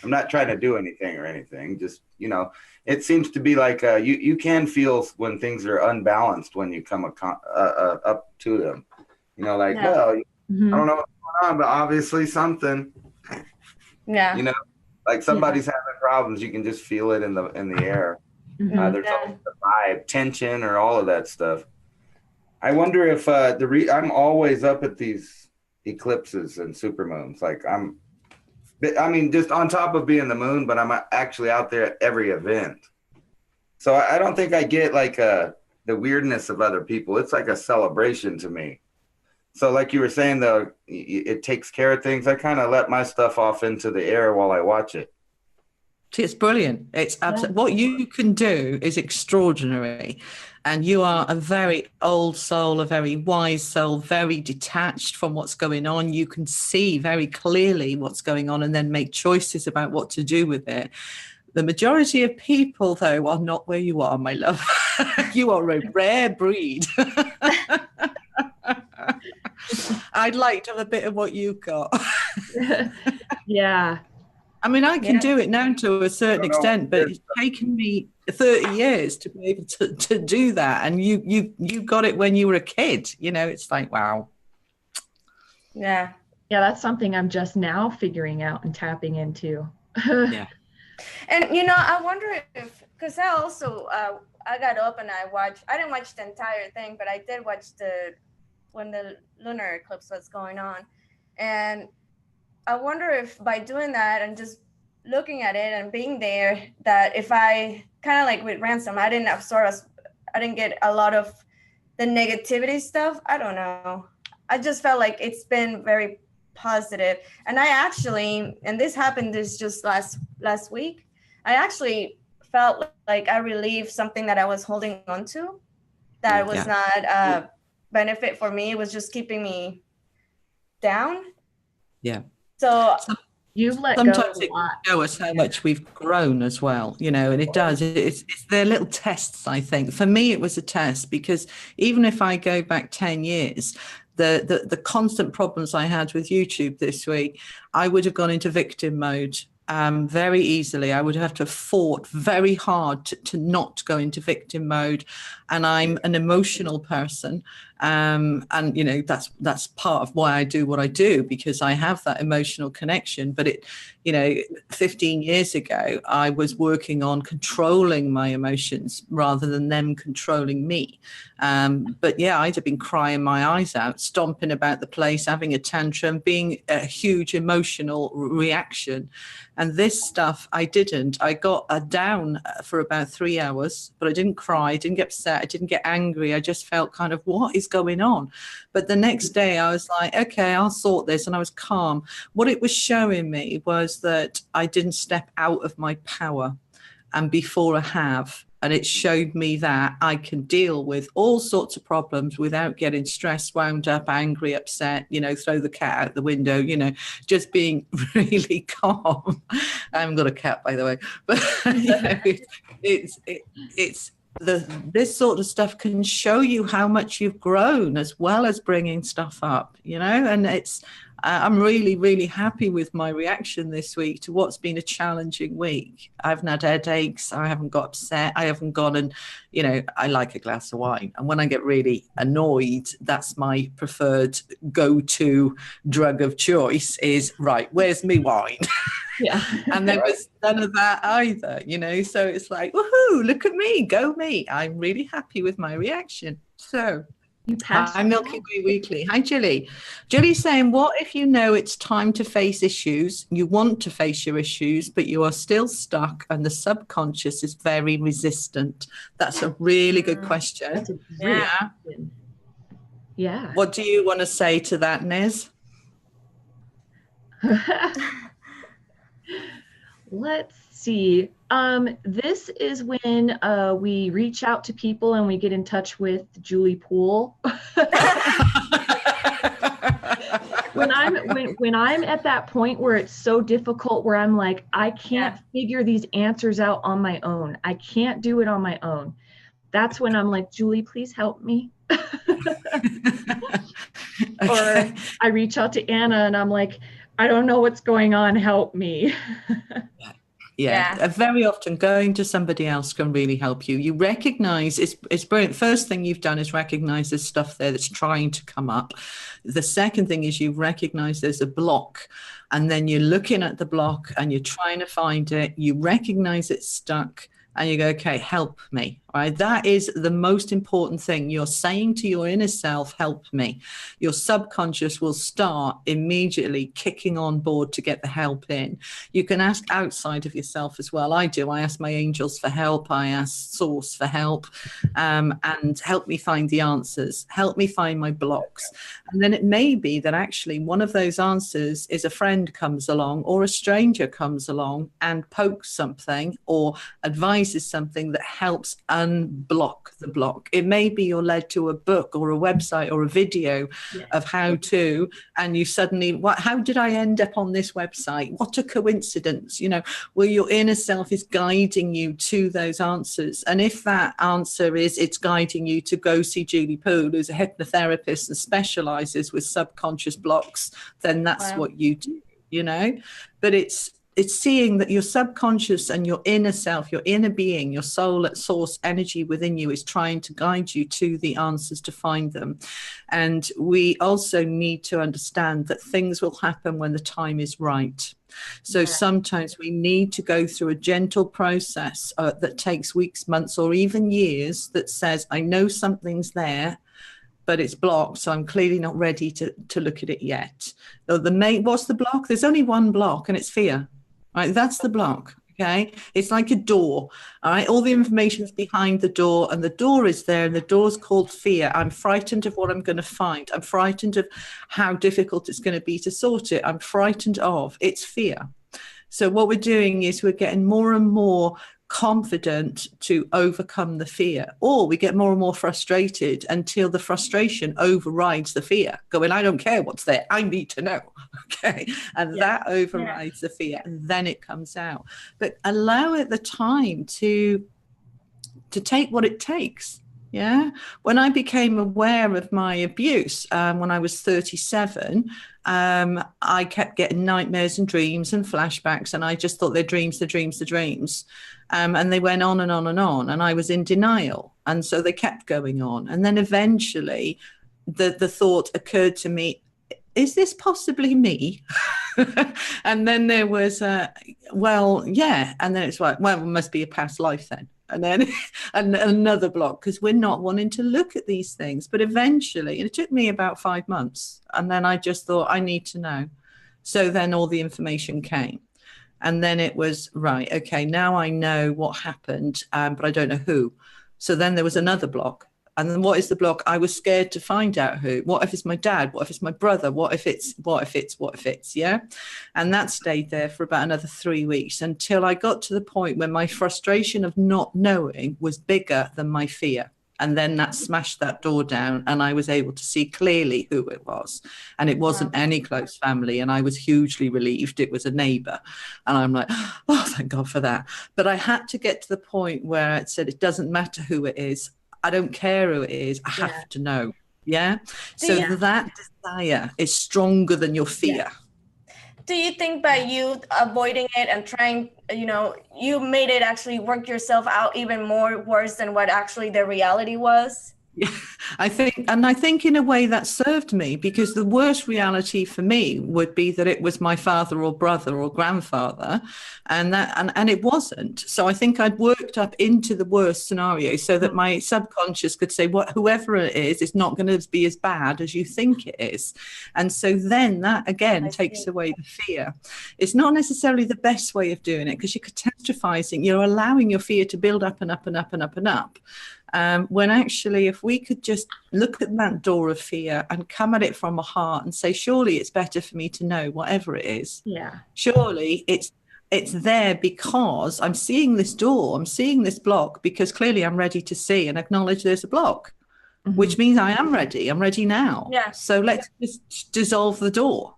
I'm not trying to do anything or anything. Just, it seems to be like you can feel when things are unbalanced when you come up to them. Like, well, I don't know what's going on, but obviously something. Yeah. Like somebody's having problems. You can just feel it in the air. There's always the vibe, tension, or all of that stuff. I wonder if I'm always up at these eclipses and supermoons. Like just on top of being the moon, but I'm actually out there at every event. So I don't think I get like the weirdness of other people. It's like a celebration to me. So like you were saying, though, it takes care of things. I kind of let my stuff off into the air while I watch it. It's brilliant. It's absolutely what you can do is extraordinary. And you are a very old soul, a very wise soul, very detached from what's going on. You can see very clearly what's going on and then make choices about what to do with it. The majority of people, though, are not where you are, my love. You are a rare breed. I'd like to have a bit of what you've got. Yeah. I mean, I can do it now to a certain extent, but it's taken me 30 years to be able to do that. And you got it when you were a kid. It's like, wow. Yeah. Yeah, that's something I'm just now figuring out and tapping into. Yeah. And, I wonder if, because I also, I got up and I didn't watch the entire thing, but I did watch when the lunar eclipse was going on. And I wonder if by doing that and just looking at it and being there, that if I kind of like with Ransom, I didn't get a lot of the negativity stuff. I don't know. I just felt like it's been very positive. And I actually, and this happened just last week, I actually felt like I relieved something that I was holding on to that was not a benefit for me. It was just keeping me down. Yeah. So you've let sometimes go a lot. It shows us how much we've grown as well, and it does. It's their little tests, I think. For me, it was a test because even if I go back 10 years, the constant problems I had with YouTube this week, I would have gone into victim mode very easily. I would have to have fought very hard to not go into victim mode. And I'm an emotional person. And, that's part of why I do what I do, because I have that emotional connection. But 15 years ago, I was working on controlling my emotions rather than them controlling me. But yeah, I'd have been crying my eyes out, stomping about the place, having a tantrum, being a huge emotional reaction. And this stuff, I didn't. I got down for about 3 hours, but I didn't cry, I didn't get upset, I didn't get angry. I just felt kind of, what is going on? But the next day I was like, okay, I'll sort this. And I was calm. What it was showing me was that I didn't step out of my power. And before I have. And it showed me that I can deal with all sorts of problems without getting stressed, wound up, angry, upset, throw the cat out the window, just being really calm. I haven't got a cat, by the way, but this sort of stuff can show you how much you've grown as well as bringing stuff up, and I'm really, really happy with my reaction this week to what's been a challenging week. I haven't had headaches. I haven't got upset. I haven't gone and, I like a glass of wine. And when I get really annoyed, that's my preferred go-to drug of choice is, right, where's me wine? Yeah. And there was none of that either, so it's like, woohoo, look at me, go me. I'm really happy with my reaction. So hi, Milky Way Weekly. Hi, Julie. Julie's saying, what if you know it's time to face issues, you want to face your issues, but you are still stuck and the subconscious is very resistant? That's a really good question. That's a great question. Yeah. What do you want to say to that, Nizz? Let's see. This is when we reach out to people and we get in touch with Julie Poole. when I'm at that point where it's so difficult, where I'm like, I can't figure these answers out on my own. I can't do it on my own. That's when I'm like, Julie, please help me. Or I reach out to Anna and I'm like, I don't know what's going on, help me. Yeah. Very often going to somebody else can really help you. You recognize it's brilliant. First thing you've done is recognize there's stuff there that's trying to come up. The second thing is you recognize there's a block, and then you're looking at the block and you're trying to find it. You recognize it's stuck and you go, okay, help me. Right? That is the most important thing. You're saying to your inner self, help me. Your subconscious will start immediately kicking on board to get the help in. You can ask outside of yourself as well. I do. I ask my angels for help. I ask source for help, and help me find the answers. Help me find my blocks. And then it may be that actually one of those answers is a friend comes along or a stranger comes along and pokes something or advises something that helps unblock the block. It may be you're led to a book or a website or a video of how to, and you suddenly, how did I end up on this website? What a coincidence, where your inner self is guiding you to those answers. And if that answer is it's guiding you to go see Julie Poole, who's a hypnotherapist and specializes with subconscious blocks, then that's what you do, but it's seeing that your subconscious and your inner self, your inner being, your soul at source energy within you is trying to guide you to the answers to find them. And we also need to understand that things will happen when the time is right. So sometimes we need to go through a gentle process that takes weeks, months, or even years that says, I know something's there, but it's blocked, so I'm clearly not ready to look at it yet. What's the block? There's only one block, and it's fear. Right, that's the block. Okay, it's like a door. All right, all the information is behind the door, and the door is there, and the door's called fear. I'm frightened of what I'm going to find. I'm frightened of how difficult it's going to be to sort it. I'm frightened of it's fear. So what we're doing is we're getting more and more confident to overcome the fear, or we get more and more frustrated until the frustration overrides the fear, going, I don't care what's there, I need to know. Okay, and that overrides the fear, and then it comes out. But allow it the time to take what it takes. When I became aware of my abuse when I was 37, I kept getting nightmares and dreams and flashbacks, and I just thought they're dreams. And they went on and on and on, and I was in denial. And so they kept going on. And then eventually the thought occurred to me, is this possibly me? And then there was, and then it's like, well, it must be a past life then. And then another block, because we're not wanting to look at these things. But eventually, and it took me about 5 months, and then I just thought, I need to know. So then all the information came. And then it was, right, okay, now I know what happened, but I don't know who. So then there was another block. And then what is the block? I was scared to find out who. What if it's my dad? What if it's my brother? What if it's, yeah? And that stayed there for about another 3 weeks until I got to the point where my frustration of not knowing was bigger than my fear. And then that smashed that door down, and I was able to see clearly who it was. And it wasn't any close family, and I was hugely relieved. It was a neighbor. And I'm like, oh, thank God for that. But I had to get to the point where I said, it doesn't matter who it is. I don't care who it is. I have to know. So that desire is stronger than your fear. Do you think by you avoiding it and trying, you made it actually work yourself out even more worse than what actually the reality was? Yeah, I think in a way that served me, because the worst reality for me would be that it was my father or brother or grandfather, and it wasn't. So I think I'd worked up into the worst scenario so that my subconscious could say, whoever it is not going to be as bad as you think it is. And so then that again takes away the fear. It's not necessarily the best way of doing it, because you're catastrophizing. You're allowing your fear to build up and up and up and up and up. When actually, if we could just look at that door of fear and come at it from a heart and say, surely it's better for me to know whatever it is. Surely it's there because I'm seeing this door, I'm seeing this block, because clearly I'm ready to see and acknowledge there's a block, which means I am ready. I'm ready now. So let's just dissolve the door.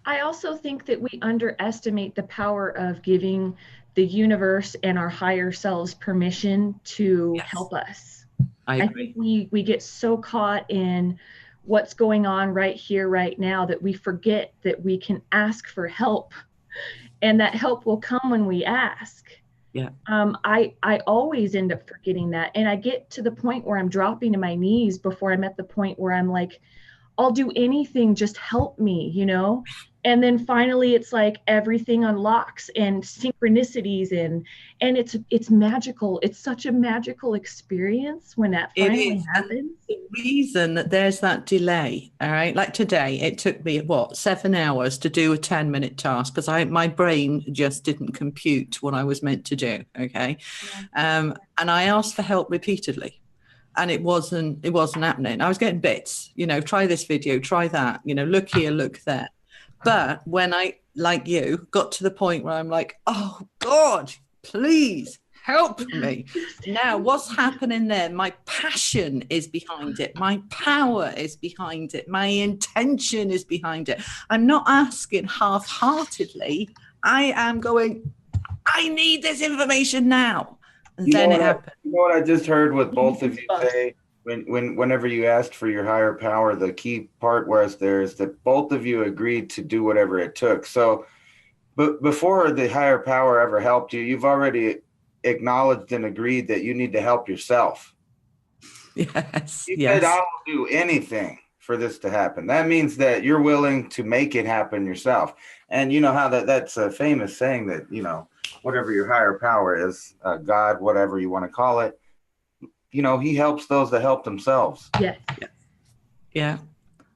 I also think that we underestimate the power of giving the universe and our higher selves permission to help us. I think we get so caught in what's going on right here, right now, that we forget that we can ask for help, and that help will come when we ask. Yeah. I always end up forgetting that. And I get to the point where I'm dropping to my knees before I'm at the point where I'm like, I'll do anything, just help me, you know? And then finally it's like everything unlocks and synchronicities and it's magical. It's such a magical experience when that finally happens. The reason that there's that delay, all right, like today, it took me 7 hours to do a 10-minute task because my brain just didn't compute what I was meant to do. Okay. Yeah. And I asked for help repeatedly. And it wasn't happening. I was getting bits, try this video, try that, look here, look there. But when I, like you, got to the point where I'm like, oh God, please help me. Now, what's happening there? My passion is behind it. My power is behind it. My intention is behind it. I'm not asking half-heartedly. I am going, I need this information now. And then it happened. You know what I just heard with both of you say? Whenever you asked for your higher power, the key part was is that both of you agreed to do whatever it took. So, but before the higher power ever helped you, you've already acknowledged and agreed that you need to help yourself. Yes. You said, I'll do anything for this to happen. That means that you're willing to make it happen yourself. And you know how that's a famous saying that, whatever your higher power is, God, whatever you want to call it, he helps those that help themselves. Yes. Yeah,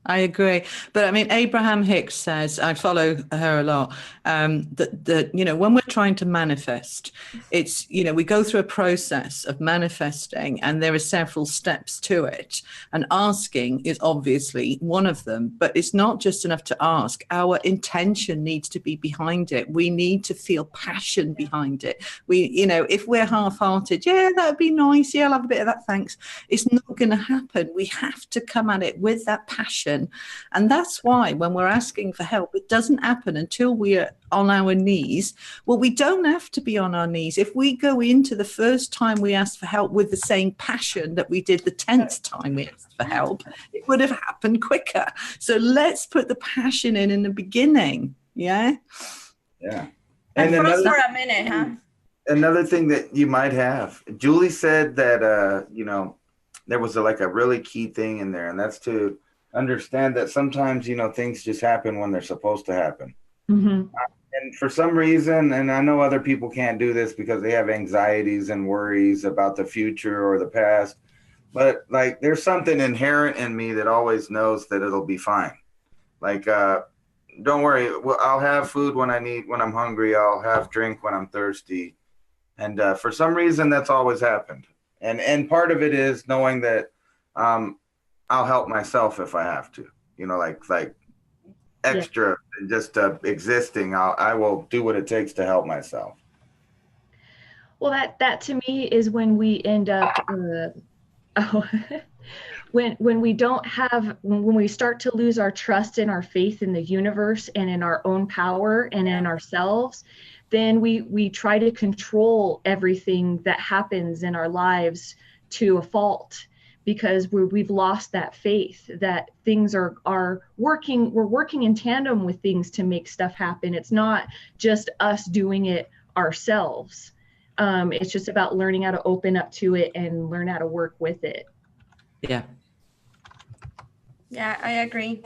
I agree. But I mean, Abraham Hicks says, I follow her a lot, that when we're trying to manifest, it's, we go through a process of manifesting and there are several steps to it. And asking is obviously one of them, but it's not just enough to ask. Our intention needs to be behind it. We need to feel passion behind it. If we're half-hearted, yeah, that would be nice. Yeah, I'll have a bit of that, thanks. It's not going to happen. We have to come at it with that passion. And that's why when we're asking for help, it doesn't happen until we're on our knees. Well, we don't have to be on our knees. If we go into the first time we asked for help with the same passion that we did the 10th time we asked for help, it would have happened quicker. So let's put the passion in the beginning. Yeah. Yeah. And froze for a minute, huh? Another thing that you might have, Julie said that, there was a really key thing in there, and that's to understand that sometimes, things just happen when they're supposed to happen. Mm-hmm. And for some reason, and I know other people can't do this because they have anxieties and worries about the future or the past, but there's something inherent in me that always knows that it'll be fine. Don't worry, I'll have food when I'm hungry. I'll have drink when I'm thirsty. And for some reason, that's always happened. And part of it is knowing that I'll help myself if I have to, extra than just existing. I will do what it takes to help myself. Well, that to me is when we end up, when we start to lose our trust and our faith in the universe and in our own power and in ourselves, then we try to control everything that happens in our lives to a fault, because we've lost that faith that things are working. We're working in tandem with things to make stuff happen. It's not just us doing it ourselves. It's just about learning how to open up to it and learn how to work with it. Yeah. Yeah, I agree.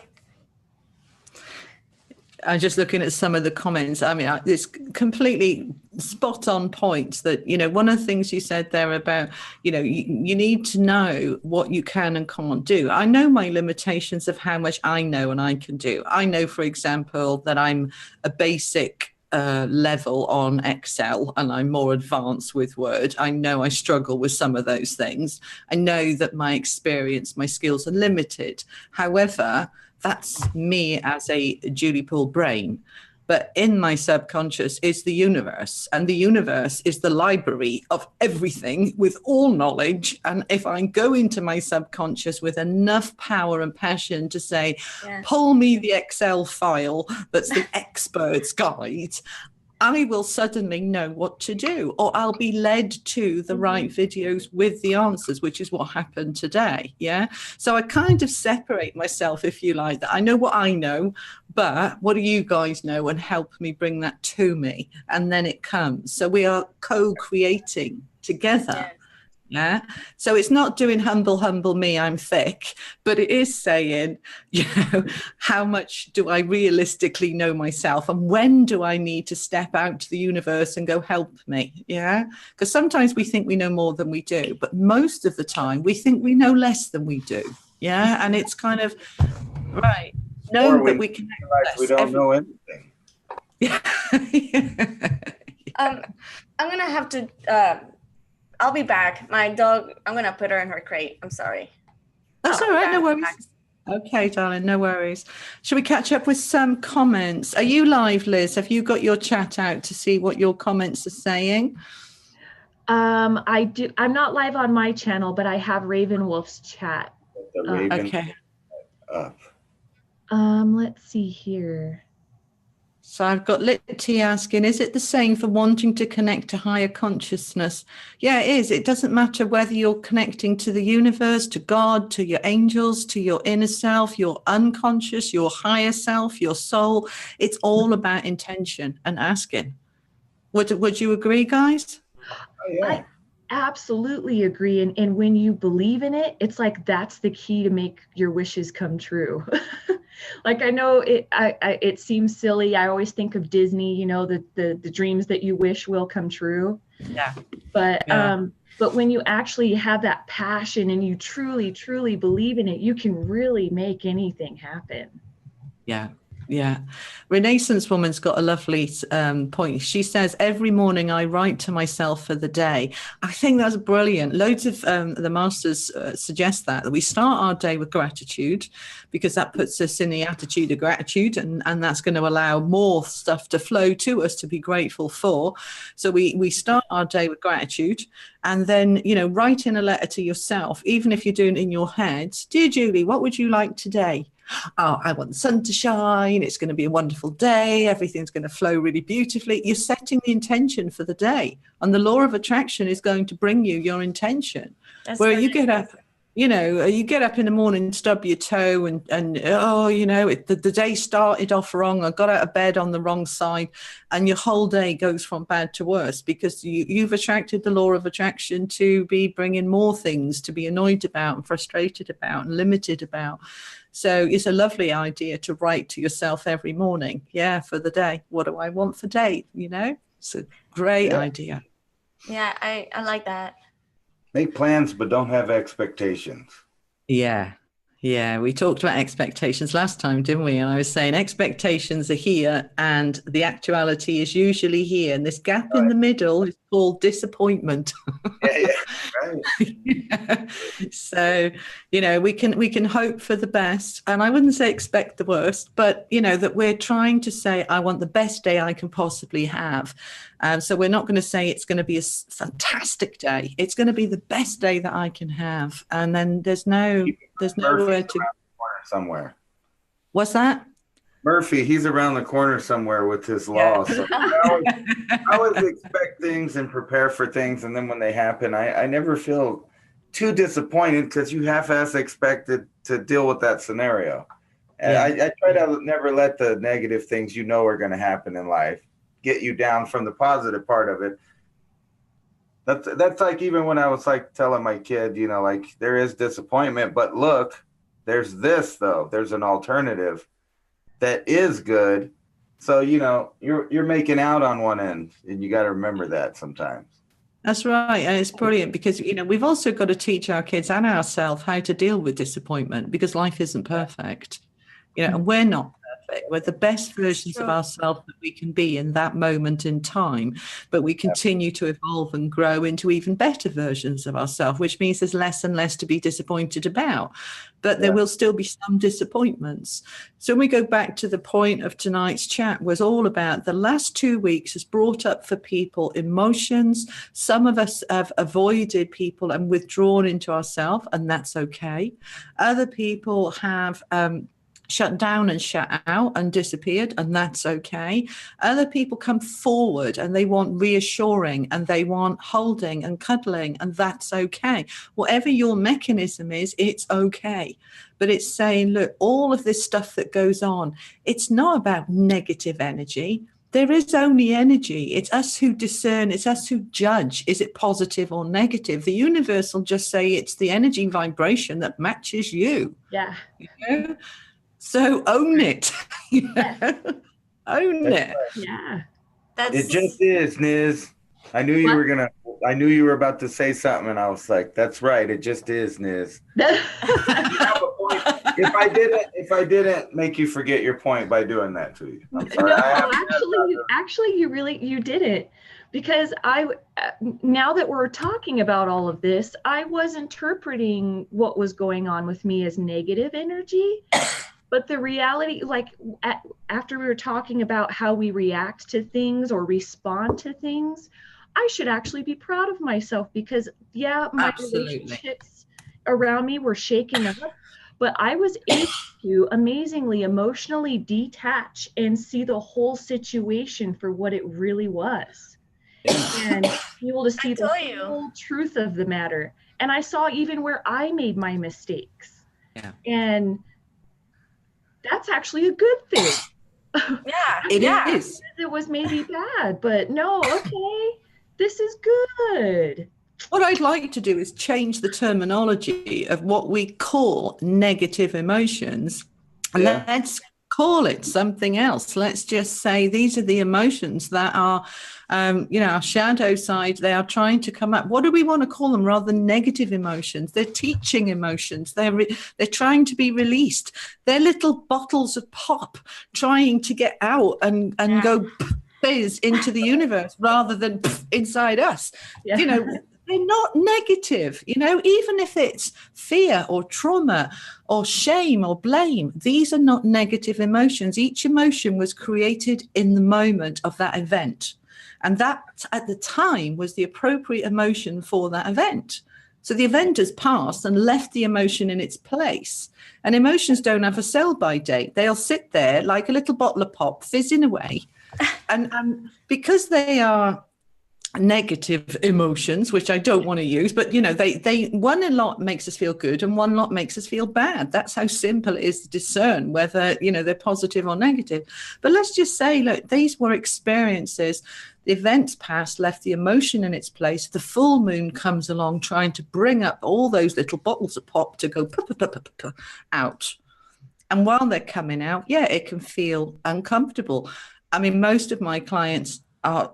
I'm just looking at some of the comments. I mean, it's completely spot on points that, one of the things you said there about, you need to know what you can and can't do. I know my limitations of how much I know and I can do. I know, for example, that I'm a basic level on Excel and I'm more advanced with Word. I know I struggle with some of those things. I know that my experience, my skills are limited. However, that's me as a Julie Poole brain. But in my subconscious is the universe, and the universe is the library of everything with all knowledge. And if I go into my subconscious with enough power and passion to say, pull me the Excel file that's the expert's guide, I will suddenly know what to do, or I'll be led to the right videos with the answers, which is what happened today. Yeah. So I kind of separate myself, if you like, that I know what I know, but what do you guys know, and help me bring that to me. And then it comes. So we are co-creating together. Yes. Yeah. So it's not doing humble me, I'm thick, but it is saying, how much do I realistically know myself, and when do I need to step out to the universe and go, help me? Yeah. Because sometimes we think we know more than we do, but most of the time we think we know less than we do. Yeah. And it's kind of right. Know that we can realize we don't know anything. Yeah. I'm gonna have to I'll be back. My dog, I'm going to put her in her crate. I'm sorry. That's all right. No worries. Okay, darling. No worries. Shall we catch up with some comments? Are you live, Liz? Have you got your chat out to see what your comments are saying? I do. I'm not live on my channel, but I have Raven Wolf's chat. Okay. Let's see here. So I've got Litty asking, is it the same for wanting to connect to higher consciousness? Yeah, it is. It doesn't matter whether you're connecting to the universe, to God, to your angels, to your inner self, your unconscious, your higher self, your soul. It's all about intention and asking. Would you agree, guys? Oh, yeah. I absolutely agree. And when you believe in it, it's like that's the key to make your wishes come true. Like, I know it seems silly. I always think of Disney, you know, the dreams that you wish will come true. Yeah. But when you actually have that passion and you truly, truly believe in it, you can really make anything happen. Yeah. Yeah. Renaissance Woman's got a lovely point. She says, every morning I write to myself for the day. I think that's brilliant. Loads of the masters suggest that we start our day with gratitude, because that puts us in the attitude of gratitude, and that's going to allow more stuff to flow to us to be grateful for. So we start our day with gratitude, and then, write in a letter to yourself, even if you're doing it in your head. Dear Julie, what would you like today? Oh, I want the sun to shine. It's going to be a wonderful day. Everything's going to flow really beautifully. You're setting the intention for the day, and the law of attraction is going to bring you your intention. That's where really you get up, you get up in the morning, stub your toe, and the day started off wrong. I got out of bed on the wrong side, and your whole day goes from bad to worse, because you've attracted the law of attraction to be bringing more things to be annoyed about and frustrated about and limited about. So it's a lovely idea to write to yourself every morning. Yeah, for the day. What do I want for day? It's a great idea. Yeah, I like that. Make plans, but don't have expectations. Yeah. Yeah, we talked about expectations last time, didn't we? And I was saying expectations are here and the actuality is usually here. And this gap in the middle is called disappointment. Right. Yeah. So, we can hope for the best. And I wouldn't say expect the worst, but, that we're trying to say, I want the best day I can possibly have. So we're not going to say it's going to be a fantastic day. It's going to be the best day that I can have. And then there's nowhere to somewhere. What's that? Murphy, he's around the corner somewhere with his law. So I always expect things and prepare for things, and then when they happen, I never feel too disappointed, because you half-ass expected to deal with that scenario. And I try to never let the negative things are going to happen in life get you down from the positive part of it. That's like, even when I was like telling my kid, like, there is disappointment, but look, there's this though. There's an alternative that is good. So, you're making out on one end, and you got to remember that sometimes. That's right. And it's brilliant, because, we've also got to teach our kids and ourselves how to deal with disappointment, because life isn't perfect, and we're not perfect. We're the best versions of ourselves that we can be in that moment in time, but we continue to evolve and grow into even better versions of ourselves, which means there's less and less to be disappointed about, but there will still be some disappointments. So when we go back to the point of tonight's chat, was all about the last 2 weeks has brought up for people emotions. Some of us have avoided people and withdrawn into ourselves, and that's okay. Other people have shut down and shut out and disappeared, and that's okay. Other people come forward and they want reassuring and they want holding and cuddling, and that's okay. Whatever your mechanism is, it's okay. But it's saying, look, all of this stuff that goes on, it's not about negative energy. There is only energy. It's us who discern. It's us who judge. Is it positive or negative? The universe will just say it's the energy vibration that matches you. Yeah. You know? So own it. You know? Own it. Yeah. It just is, Nizz. I knew you were about to say something, and I was like, "That's right. It just is, Nizz." If I didn't make you forget your point by doing that to you, I'm sorry. No, actually, you didn't, because now that we're talking about all of this, I was interpreting what was going on with me as negative energy. But the reality, like after we were talking about how we react to things or respond to things, I should actually be proud of myself, because my relationships around me were shaken up, but I was able to amazingly emotionally detach and see the whole situation for what it really was, and be able to see the whole truth of the matter. And I saw even where I made my mistakes. Yeah. And that's actually a good thing. Yeah, it is. It was maybe bad, but no, okay, this is good. What I'd like to do is change the terminology of what we call negative emotions. Yeah. Let's call it something else. Let's just say these are the emotions that are, our shadow side. They are trying to come up. What do we want to call them rather than negative emotions? They're teaching emotions. They're trying to be released. They're little bottles of pop trying to get out and go fizz into the universe rather than inside us. Yeah. You know, they're not negative, even if it's fear or trauma or shame or blame. These are not negative emotions. Each emotion was created in the moment of that event. And that at the time was the appropriate emotion for that event. So the event has passed and left the emotion in its place. And emotions don't have a sell-by date. They'll sit there like a little bottle of pop, fizzing away. And because they are negative emotions, which I don't want to use, but they one a lot makes us feel good and one lot makes us feel bad. That's how simple it is to discern whether they're positive or negative. But let's just say, look, these were experiences. The events passed, left the emotion in its place. The full moon comes along trying to bring up all those little bottles of pop to go out. And while they're coming out, it can feel uncomfortable. I mean, most of my clients are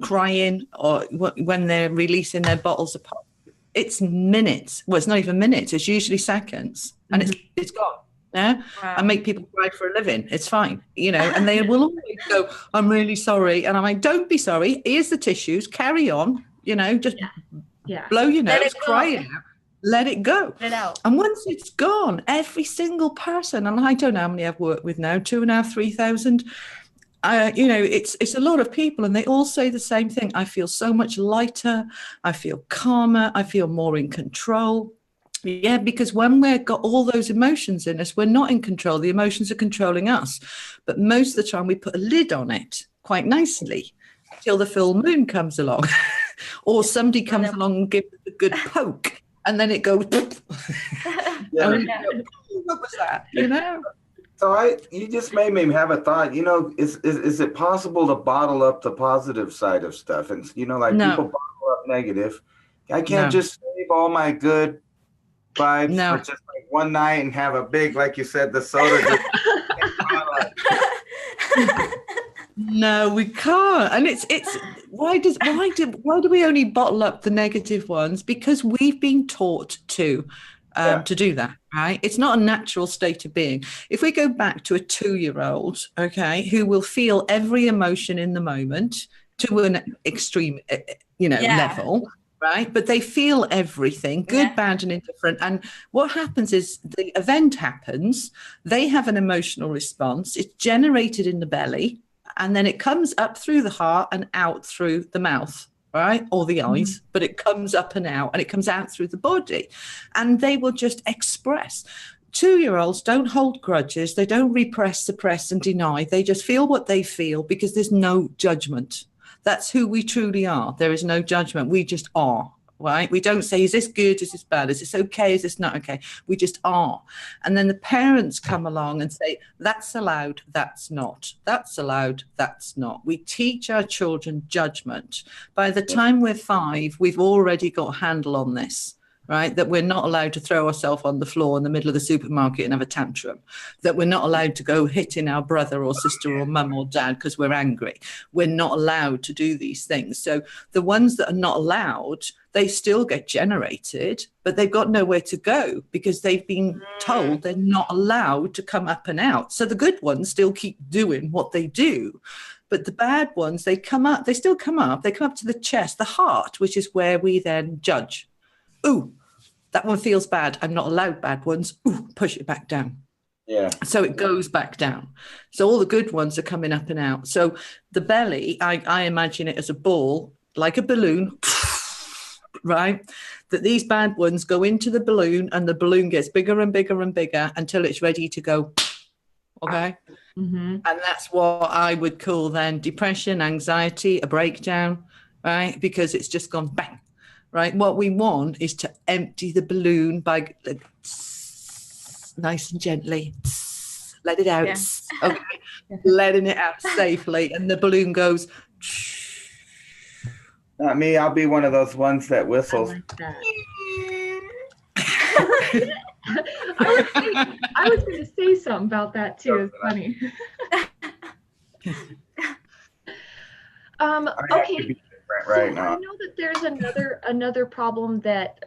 crying or when they're releasing their bottles of pop. It's minutes. Well, it's not even minutes. It's usually seconds, and it's gone. Yeah, wow. I make people cry for a living. It's fine, and they will always go, "I'm really sorry," and I'm like, "Don't be sorry. Here's the tissues. Carry on. Just blow your nose, cry it out." Let it go. Let it out. And once it's gone, every single person, and I don't know how many I've worked with now, 2,500, 3,000. It's a lot of people, and they all say the same thing. I feel so much lighter. I feel calmer. I feel more in control. Yeah, because when we've got all those emotions in us, we're not in control. The emotions are controlling us. But most of the time, we put a lid on it quite nicely till the full moon comes along, or somebody comes along and gives it a good poke, and then it goes. What was that? So you just made me have a thought. Is it possible to bottle up the positive side of stuff? And people bottle up negative. I can't just save all my good vibes for just like one night and have a big, like you said, the soda. No, we can't. And it's why do we only bottle up the negative ones? Because we've been taught to do that, right? It's not a natural state of being. If we go back to a 2-year-old, who will feel every emotion in the moment to an extreme, level, right? But they feel everything, good, bad, and indifferent. And what happens is the event happens, they have an emotional response, it's generated in the belly, and then it comes up through the heart and out through the mouth, right? Or the eyes, but it comes up and out, and it comes out through the body. And they will just express. 2-year-olds don't hold grudges. They don't repress, suppress, and deny. They just feel what they feel because there's no judgment. That's who we truly are. There is no judgment. We just are, right? We don't say, is this good? Is this bad? Is this okay? Is this not okay? We just are. And then the parents come along and say, that's allowed, that's not. That's allowed, that's not. We teach our children judgment. By the time we're 5, we've already got a handle on this. Right, that we're not allowed to throw ourselves on the floor in the middle of the supermarket and have a tantrum, that we're not allowed to go hitting our brother or sister or mum or dad because we're angry. We're not allowed to do these things. So the ones that are not allowed, they still get generated, but they've got nowhere to go because they've been told they're not allowed to come up and out. So the good ones still keep doing what they do. But the bad ones, they still come up to the chest, the heart, which is where we then judge. Ooh, that one feels bad. I'm not allowed bad ones. Ooh, push it back down. Yeah. So it goes back down. So all the good ones are coming up and out. So the belly, I imagine it as a ball, like a balloon, right? That these bad ones go into the balloon and the balloon gets bigger and bigger and bigger until it's ready to go. Okay. Mm-hmm. And that's what I would call then depression, anxiety, a breakdown, right? Because it's just gone bang. Right. What we want is to empty the balloon by nice and gently. Let it out. Yeah. Okay. Letting it out safely. And the balloon goes. Not me. I'll be one of those ones that whistles. I like that. I was going to say something about that too. It's funny. Okay. Right so now. I know that there's another problem that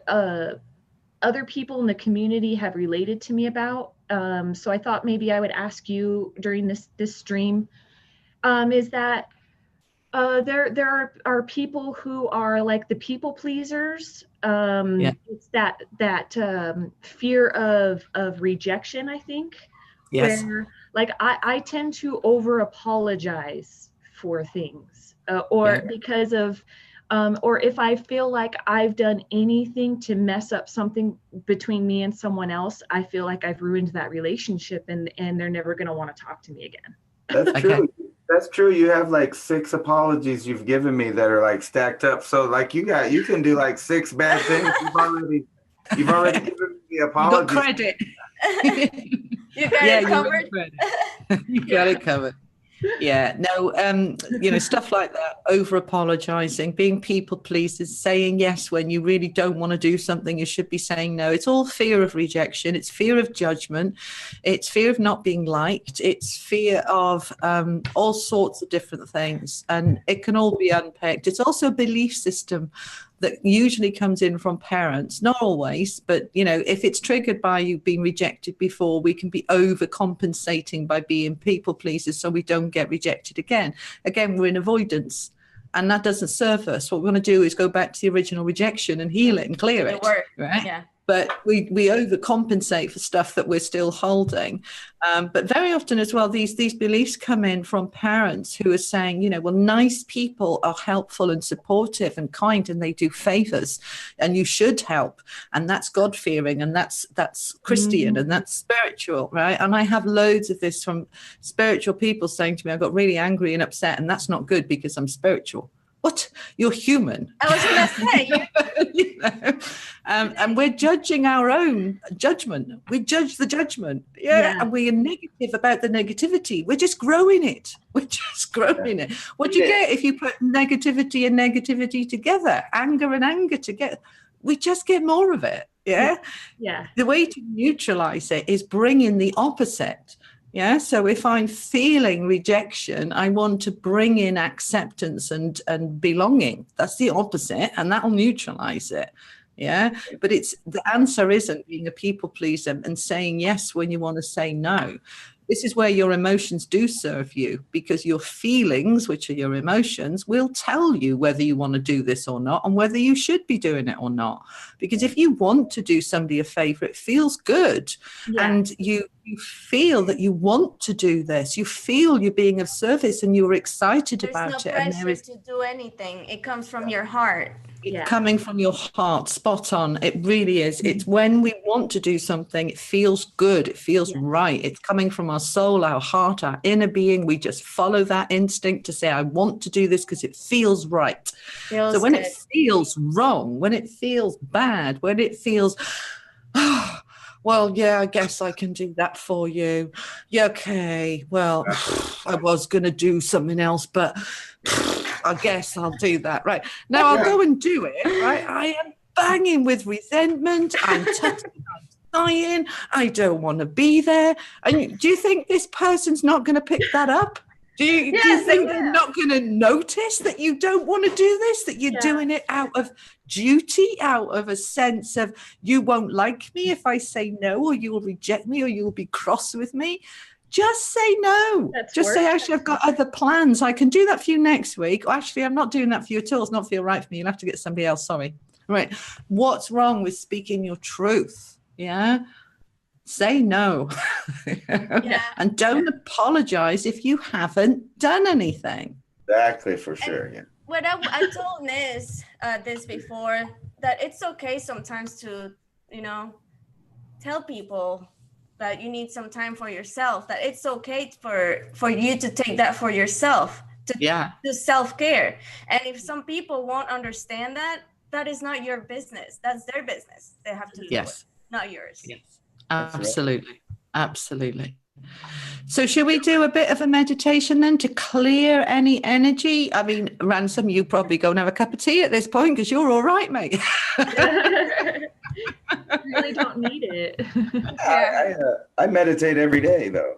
other people in the community have related to me about. So I thought maybe I would ask you during this stream, is that there are people who are like the people pleasers. It's that fear of rejection, I think. Yes. Where like I tend to over apologize for things. Because of, or if I feel like I've done anything to mess up something between me and someone else, I feel like I've ruined that relationship and they're never going to want to talk to me again. That's true. That's true. You have like 6 apologies you've given me that are like stacked up. So like you can do like 6 bad things. You've already given me the apology. You got credit. You got it covered. You got it covered. Yeah, no, stuff like that, over apologizing, being people pleasers, saying yes when you really don't want to do something, you should be saying no. It's all fear of rejection. It's fear of judgment. It's fear of not being liked. It's fear of all sorts of different things. And it can all be unpicked. It's also a belief system that usually comes in from parents, not always, but if it's triggered by you being rejected before, we can be overcompensating by being people pleasers so we don't get rejected again. Again, we're in avoidance, and that doesn't serve us. What we want to do is go back to the original rejection and heal it and clear it. Right? Yeah. But we overcompensate for stuff that we're still holding. But very often as well, these beliefs come in from parents who are saying, well, nice people are helpful and supportive and kind, and they do favors, and you should help. And that's God-fearing, and that's Christian, and that's spiritual, right? And I have loads of this from spiritual people saying to me, I got really angry and upset, and that's not good because I'm spiritual. What? You're human. I was going to say. And we're judging our own judgment. We judge the judgment. Yeah. And we are negative about the negativity. We're just growing it. What do you get if you put negativity and negativity together, anger and anger together? We just get more of it. Yeah. The way to neutralize it is bring in the opposite. Yeah. So if I'm feeling rejection, I want to bring in acceptance and belonging. That's the opposite, and that'll neutralize it. Yeah. But the answer isn't being a people pleaser and saying yes when you want to say no. This is where your emotions do serve you, because your feelings, which are your emotions, will tell you whether you want to do this or not and whether you should be doing it or not. Because if you want to do somebody a favor, it feels good. Yeah. And you you feel that you want to do this. You feel you're being of service and you're excited about it. There's no pressure to do anything. It comes from your heart. It's coming from your heart, spot on. It really is. It's when we want to do something, it feels good. It feels right. It's coming from our soul, our heart, our inner being. We just follow that instinct to say, I want to do this because it feels right. So when it feels wrong, when it feels bad, when it feels, oh, well, yeah, I guess I can do that for you. Yeah, okay. Well, I was going to do something else, but I guess I'll do that. Right. Now I'll go and do it. Right. I am banging with resentment. I'm touching, I'm dying. I don't want to be there. And do you think this person's not going to pick that up? Do you think they're not going to notice that you don't want to do this, that you're doing it out of duty, out of a sense of you won't like me if I say no, or you'll reject me, or you'll be cross with me? Just say no. Just say, actually, I've got other plans. I can do that for you next week. Or actually, I'm not doing that for you at all. It's not feel right for me. You'll have to get somebody else. Sorry. Right. What's wrong with speaking your truth? Yeah. Say no. And don't apologize if you haven't done anything. Exactly, for sure. Yeah. What I told Nizz this before, that it's okay sometimes to, tell people that you need some time for yourself, that it's okay for you to take that for yourself, to self-care. And if some people won't understand that, that is not your business. That's their business. They have to do it, not yours. Yes. Absolutely. Absolutely. So should we do a bit of a meditation then to clear any energy? I mean, Ransom, you probably go and have a cup of tea at this point because you're all right, mate. I really don't need it. I meditate every day, though.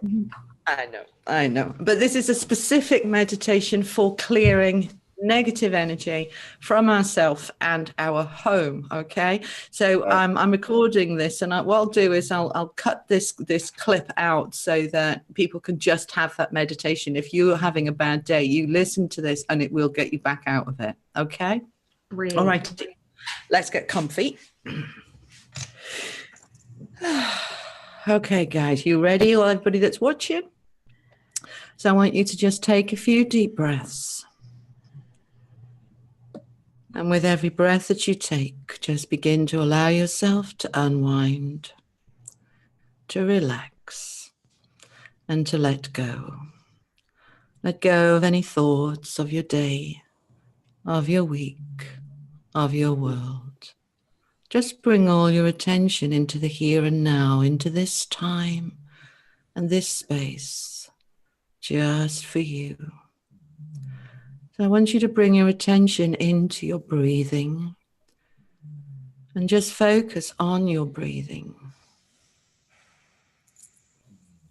I know. But this is a specific meditation for clearing negative energy from ourselves and our home. Okay, so I'm recording this, and what I'll do is I'll cut this clip out so that people can just have that meditation. If you're having a bad day, you listen to this and it will get you back out of it. Okay, Great. All right, let's get comfy. Okay, guys, you ready? Well, everybody that's watching, so I want you to just take a few deep breaths. And with every breath that you take, just begin to allow yourself to unwind, to relax, and to let go. Let go of any thoughts of your day, of your week, of your world. Just bring all your attention into the here and now, into this time and this space, just for you. I want you to bring your attention into your breathing and just focus on your breathing.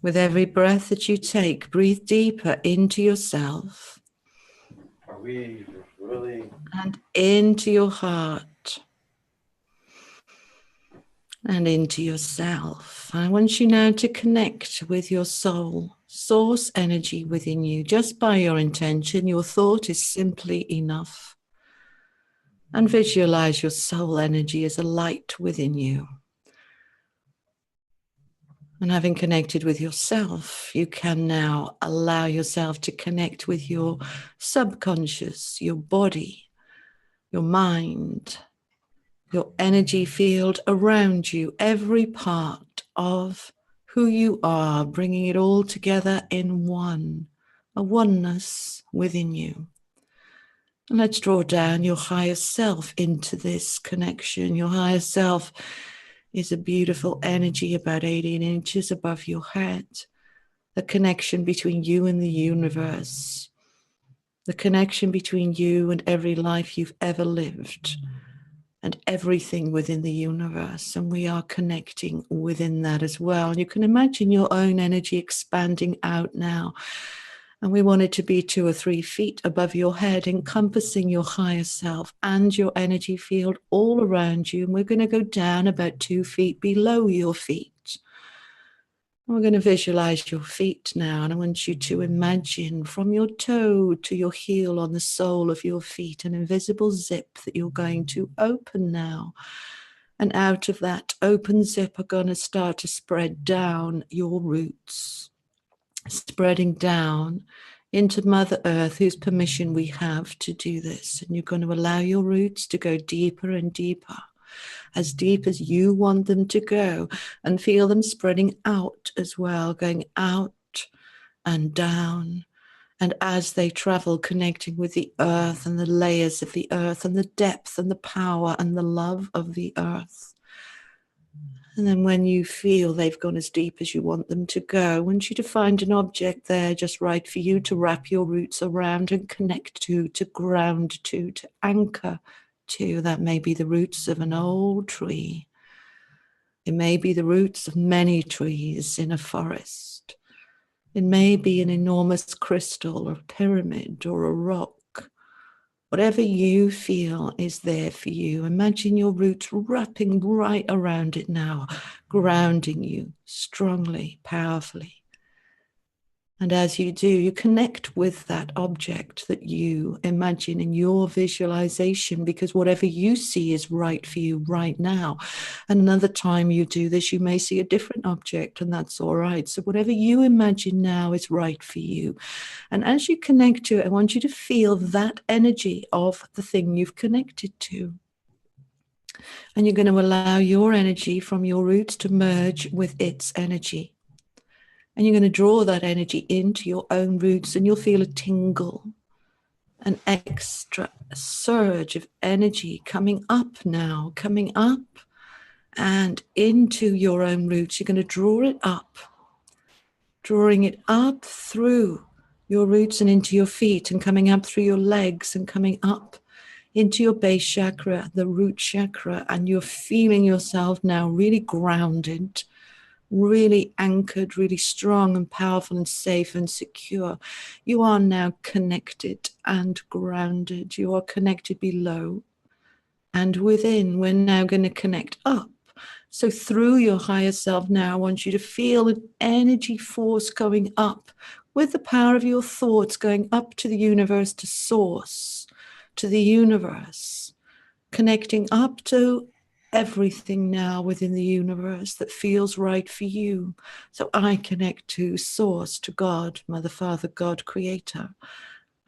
With every breath that you take, breathe deeper into yourself. Are we really? And into your heart. And into yourself. I want you now to connect with your soul. Source energy within you. Just by your intention, your thought is simply enough. And visualize your soul energy as a light within you. And having connected with yourself, you can now allow yourself to connect with your subconscious, your body, your mind, your energy field around you, every part of who you are, bringing it all together in one, a oneness within you. And let's draw down your higher self into this connection. Your higher self is a beautiful energy about 18 inches above your head, the connection between you and the universe, the connection between you and every life you've ever lived, and everything within the universe. And we are connecting within that as well. You can imagine your own energy expanding out now. And we want it to be 2 or 3 feet above your head, encompassing your higher self and your energy field all around you. And we're going to go down about 2 feet below your feet. We're going to visualize your feet now, and I want you to imagine from your toe to your heel on the sole of your feet an invisible zip that you're going to open now. And out of that open zip are going to start to spread down your roots, spreading down into Mother Earth, whose permission we have to do this. And you're going to allow your roots to go deeper and deeper, as deep as you want them to go, and feel them spreading out as well, going out and down. And as they travel, connecting with the earth and the layers of the earth and the depth and the power and the love of the earth. And then when you feel they've gone as deep as you want them to go, I want you to find an object there just right for you to wrap your roots around and connect to ground to anchor to. That may be the roots of an old tree. It may be the roots of many trees in a forest. It may be an enormous crystal or pyramid or a rock. Whatever you feel is there for you. Imagine your roots wrapping right around it now, grounding you strongly, powerfully. And as you do, you connect with that object that you imagine in your visualization, because whatever you see is right for you right now. And another time you do this, you may see a different object, and that's all right. So whatever you imagine now is right for you. And as you connect to it, I want you to feel that energy of the thing you've connected to. And you're going to allow your energy from your roots to merge with its energy. And you're going to draw that energy into your own roots, and you'll feel a tingle, an extra surge of energy coming up now, coming up and into your own roots. You're going to draw it up, drawing it up through your roots and into your feet, and coming up through your legs and coming up into your base chakra, the root chakra. And you're feeling yourself now really grounded, really anchored, really strong and powerful and safe and secure. You are now connected and grounded. You are connected below and within. We're now going to connect up. So through your higher self now, I want you to feel an energy force going up with the power of your thoughts, going up to the universe, to source, to the universe, connecting up to everything now within the universe that feels right for you. So I connect to source, to God, Mother, Father, God, Creator.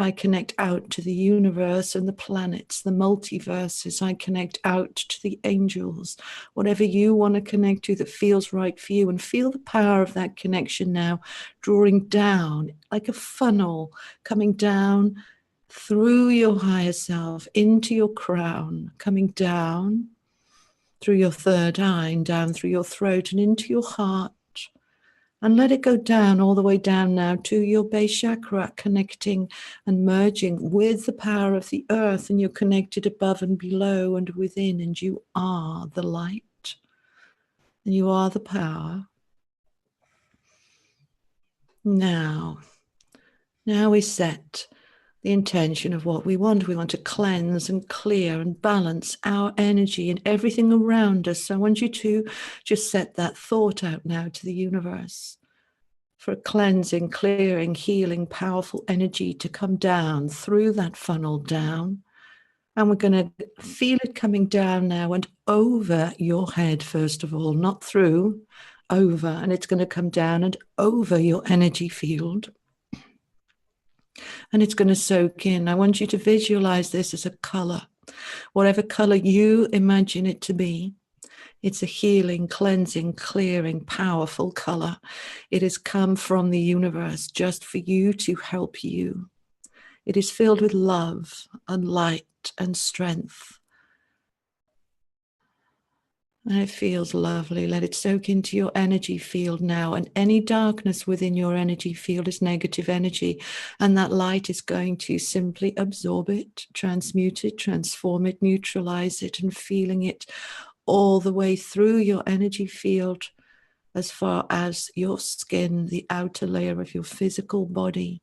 I connect out to the universe and the planets, the multiverses. I connect out to the angels, whatever you want to connect to that feels right for you. And feel the power of that connection now, drawing down like a funnel, coming down through your higher self into your crown, coming down through your third eye and down through your throat and into your heart. And let it go down, all the way down now to your base chakra, connecting and merging with the power of the earth. And you're connected above and below and within, and you are the light. And you are the power. Now we set the intention of what we want. We want to cleanse and clear and balance our energy and everything around us. So I want you to just set that thought out now to the universe for a cleansing, clearing, healing, powerful energy to come down through that funnel down. And we're going to feel it coming down now and over your head, first of all, not through, over. And it's going to come down and over your energy field. And it's going to soak in. I want you to visualize this as a color. Whatever color you imagine it to be, it's a healing, cleansing, clearing, powerful color. It has come from the universe just for you, to help you. It is filled with love and light and strength. And it feels lovely. Let it soak into your energy field now. And any darkness within your energy field is negative energy. And that light is going to simply absorb it, transmute it, transform it, neutralize it, and feeling it all the way through your energy field as far as your skin, the outer layer of your physical body.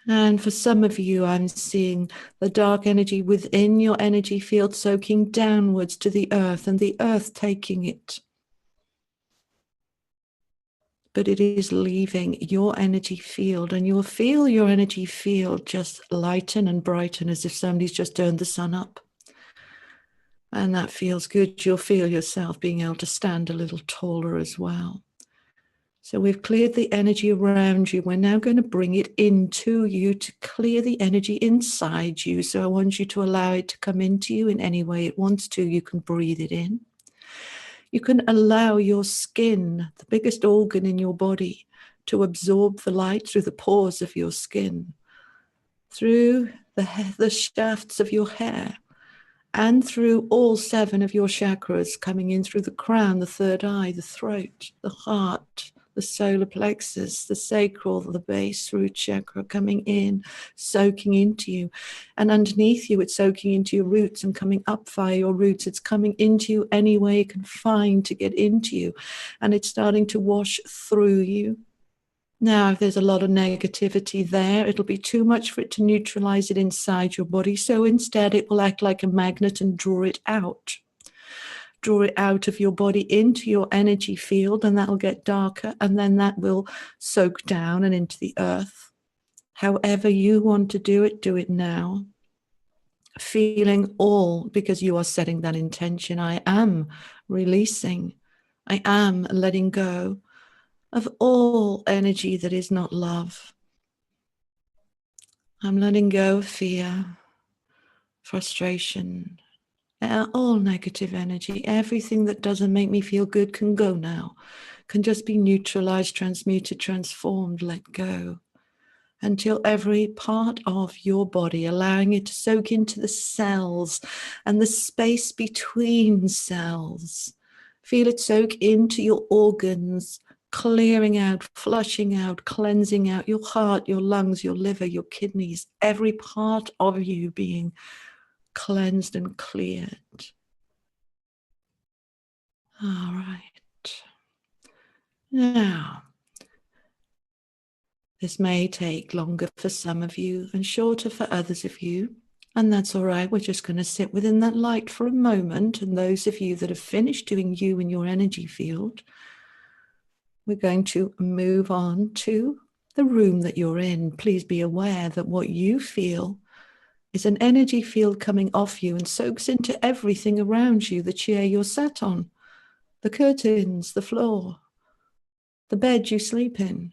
And for some of you, I'm seeing the dark energy within your energy field soaking downwards to the earth, and the earth taking it. But it is leaving your energy field, and you'll feel your energy field just lighten and brighten as if somebody's just turned the sun up. And that feels good. You'll feel yourself being able to stand a little taller as well. So we've cleared the energy around you. We're now going to bring it into you to clear the energy inside you. So I want you to allow it to come into you in any way it wants to. You can breathe it in. You can allow your skin, the biggest organ in your body, to absorb the light through the pores of your skin, through the shafts of your hair, and through all 7 of your chakras, coming in through the crown, the third eye, the throat, the heart, the solar plexus, the sacral, the base root chakra, coming in, soaking into you. And underneath you, it's soaking into your roots and coming up via your roots. It's coming into you any way it can find to get into you. And it's starting to wash through you. Now, if there's a lot of negativity there, it'll be too much for it to neutralize it inside your body. So instead, it will act like a magnet and draw it out. Draw it out of your body into your energy field, and that'll get darker, and then that will soak down and into the earth. However you want to do it now. Feeling all, because you are setting that intention. I am releasing. I am letting go of all energy that is not love. I'm letting go of fear, frustration, all negative energy. Everything that doesn't make me feel good can go now, can just be neutralized, transmuted, transformed, let go. Until every part of your body, allowing it to soak into the cells and the space between cells. Feel it soak into your organs, clearing out, flushing out, cleansing out your heart, your lungs, your liver, your kidneys, every part of you being cleansed and cleared. All right. Now, this may take longer for some of you and shorter for others of you, and that's all right. We're just going to sit within that light for a moment, and those of you that have finished doing you in your energy field, we're going to move on to the room that you're in. Please be aware that what you feel is an energy field coming off you and soaks into everything around you, the chair you're sat on, the curtains, the floor, the bed you sleep in.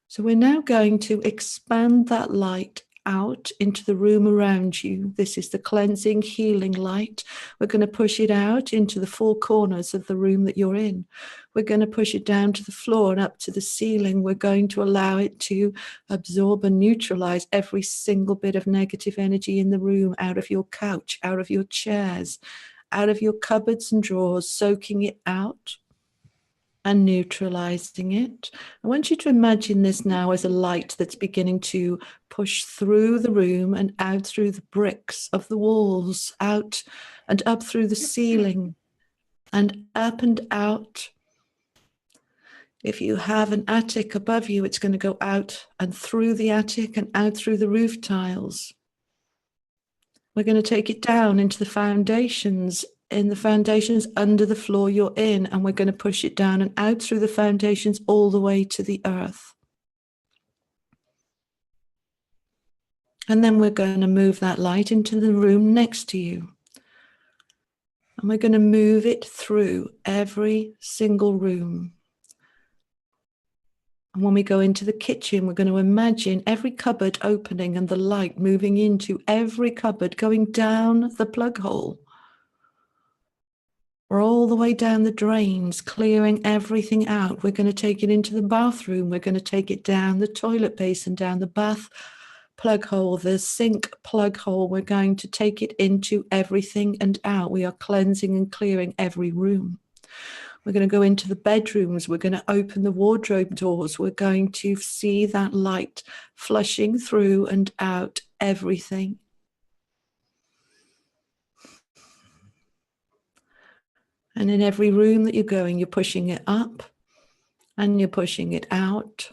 So we're now going to expand that light out into the room around you. This is the cleansing, healing light. We're going to push it out into the 4 corners of the room that you're in. We're going to push it down to the floor and up to the ceiling. We're going to allow it to absorb and neutralize every single bit of negative energy in the room, out of your couch, out of your chairs, out of your cupboards and drawers, soaking it out and neutralizing it. I want you to imagine this now as a light that's beginning to push through the room and out through the bricks of the walls, out and up through the ceiling, and up and out. If you have an attic above you, it's going to go out and through the attic and out through the roof tiles. We're going to take it down into the foundations, in the foundations under the floor you're in, and we're going to push it down and out through the foundations all the way to the earth. And then we're going to move that light into the room next to you. And we're going to move it through every single room. And when we go into the kitchen, we're going to imagine every cupboard opening and the light moving into every cupboard, going down the plug hole. We're all the way down the drains, clearing everything out. We're going to take it into the bathroom. We're going to take it down the toilet basin, down the bath plug hole, the sink plug hole. We're going to take it into everything and out. We are cleansing and clearing every room. We're going to go into the bedrooms. We're going to open the wardrobe doors. We're going to see that light flushing through and out everything. And in every room that you're going, you're pushing it up and you're pushing it out,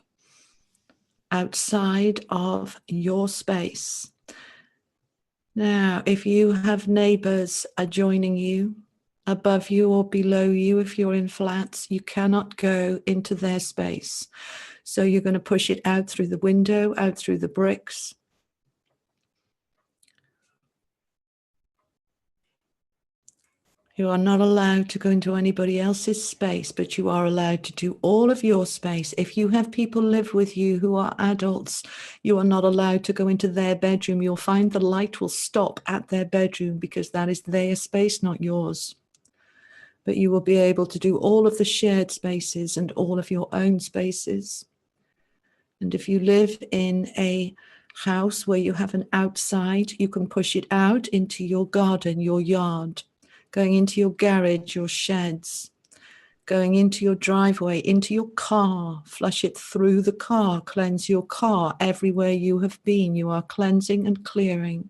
outside of your space. Now, if you have neighbors adjoining you, above you or below you, if you're in flats, you cannot go into their space. So you're going to push it out through the window, out through the bricks. You are not allowed to go into anybody else's space, but you are allowed to do all of your space. If you have people live with you who are adults, you are not allowed to go into their bedroom. You'll find the light will stop at their bedroom because that is their space, not yours. But you will be able to do all of the shared spaces and all of your own spaces. And if you live in a house where you have an outside, you can push it out into your garden, your yard, going into your garage, your sheds, going into your driveway, into your car, flush it through the car, cleanse your car. Everywhere you have been, you are cleansing and clearing.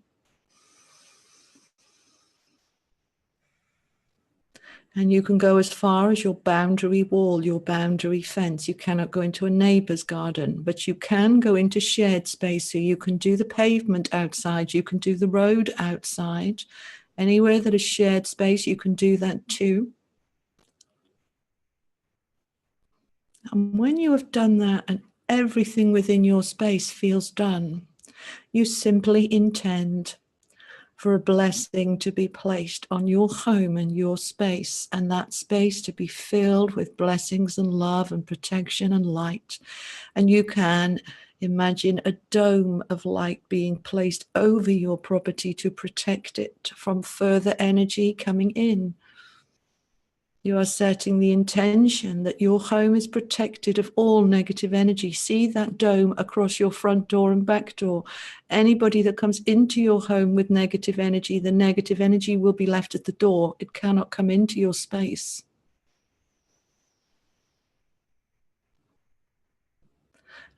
And you can go as far as your boundary wall, your boundary fence. You cannot go into a neighbor's garden, but you can go into shared space. So you can do the pavement outside, you can do the road outside. Anywhere that is shared space, you can do that too. And when you have done that and everything within your space feels done, you simply intend for a blessing to be placed on your home and your space, and that space to be filled with blessings and love and protection and light. And you can imagine a dome of light being placed over your property to protect it from further energy coming in. You are setting the intention that your home is protected of all negative energy. See that dome across your front door and back door. Anybody that comes into your home with negative energy, the negative energy will be left at the door. It cannot come into your space.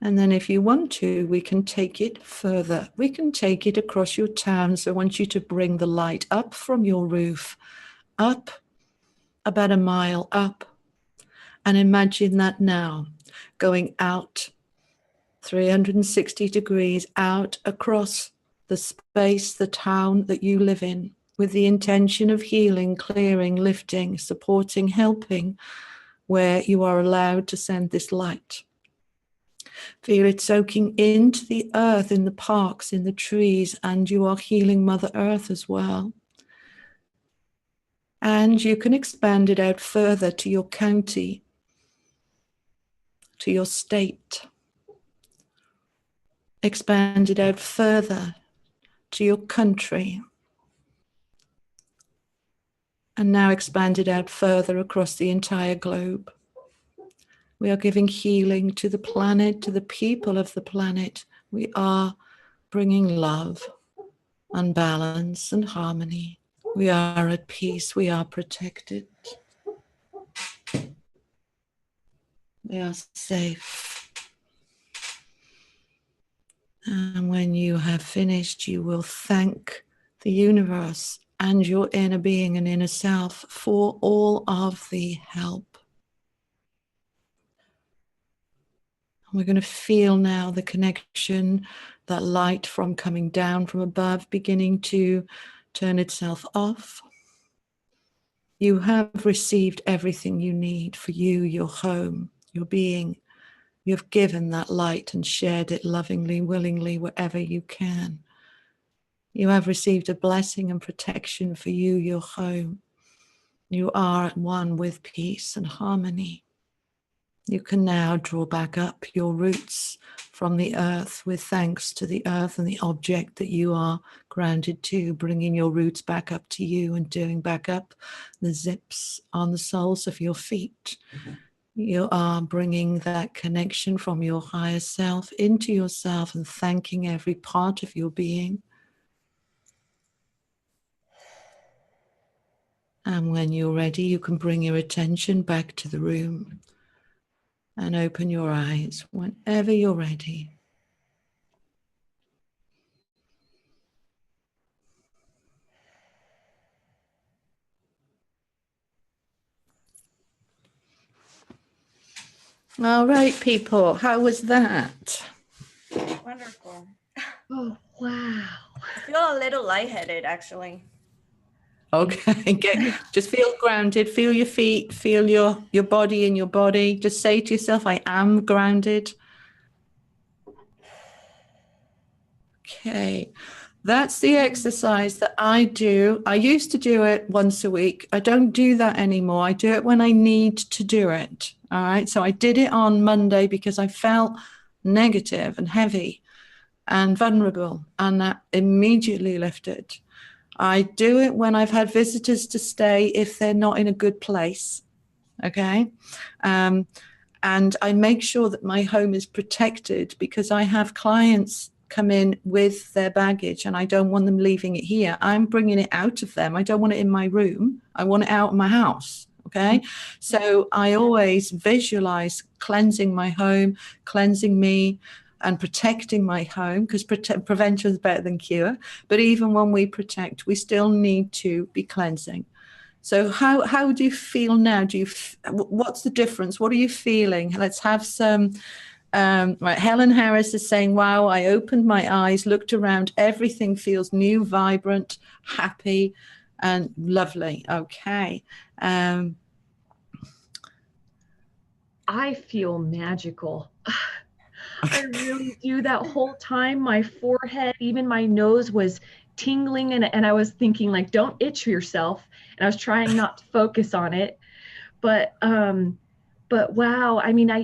And then if you want to, we can take it further. We can take it across your town. So I want you to bring the light up from your roof, up about a mile up, and imagine that now going out 360 degrees out across the space, the town that you live in, with the intention of healing, clearing, lifting, supporting, helping, where you are allowed to send this light. Feel it soaking into the earth, in the parks, in the trees, and you are healing Mother Earth as well. And you can expand it out further to your county, to your state. Expand it out further to your country. And now expand it out further across the entire globe. We are giving healing to the planet, to the people of the planet. We are bringing love and balance and harmony. We are at peace. We are protected. We are safe. And when you have finished, you will thank the universe and your inner being and inner self for all of the help. We're going to feel now the connection, that light from coming down from above, beginning to turn itself off. You have received everything you need for you, your home, your being. You have given that light and shared it lovingly, willingly, wherever you can. You have received a blessing and protection for you, your home. You are at one with peace and harmony. You can now draw back up your roots from the earth with thanks to the earth and the object that you are grounded to, bringing your roots back up to you and doing back up the zips on the soles of your feet. You are bringing that connection from your higher self into yourself and thanking every part of your being. And when you're ready, you can bring your attention back to the room and open your eyes whenever you're ready. All right, people, how was that? Wonderful. Oh, wow. I feel a little lightheaded, actually. Okay, just feel grounded, feel your feet, feel your body in your body. Just say to yourself, I am grounded. Okay, That's the exercise that I do. I used to do it once a week. I don't do that anymore. I do it when I need to do it. All right. So I did it on Monday because I felt negative and heavy and vulnerable, and that immediately lifted. I do it when I've had visitors to stay if they're not in a good place. Okay. And I make sure that my home is protected because I have clients come in with their baggage and I don't want them leaving it here. I'm bringing it out of them. I don't want it in my room. I want it out of my house. Okay. So I always visualize cleansing my home, cleansing me, and protecting my home, because prevention is better than cure. But even when we protect, we still need to be cleansing. So how do you feel now? What's the difference? What are you feeling? Let's have some. Right, Helen Harris is saying, wow, I opened my eyes, looked around, everything feels new, vibrant, happy, and lovely. Okay. I feel magical. I really do. That whole time, my forehead, even my nose was tingling, and I was thinking, like, don't itch yourself. And I was trying not to focus on it. But wow, I mean, I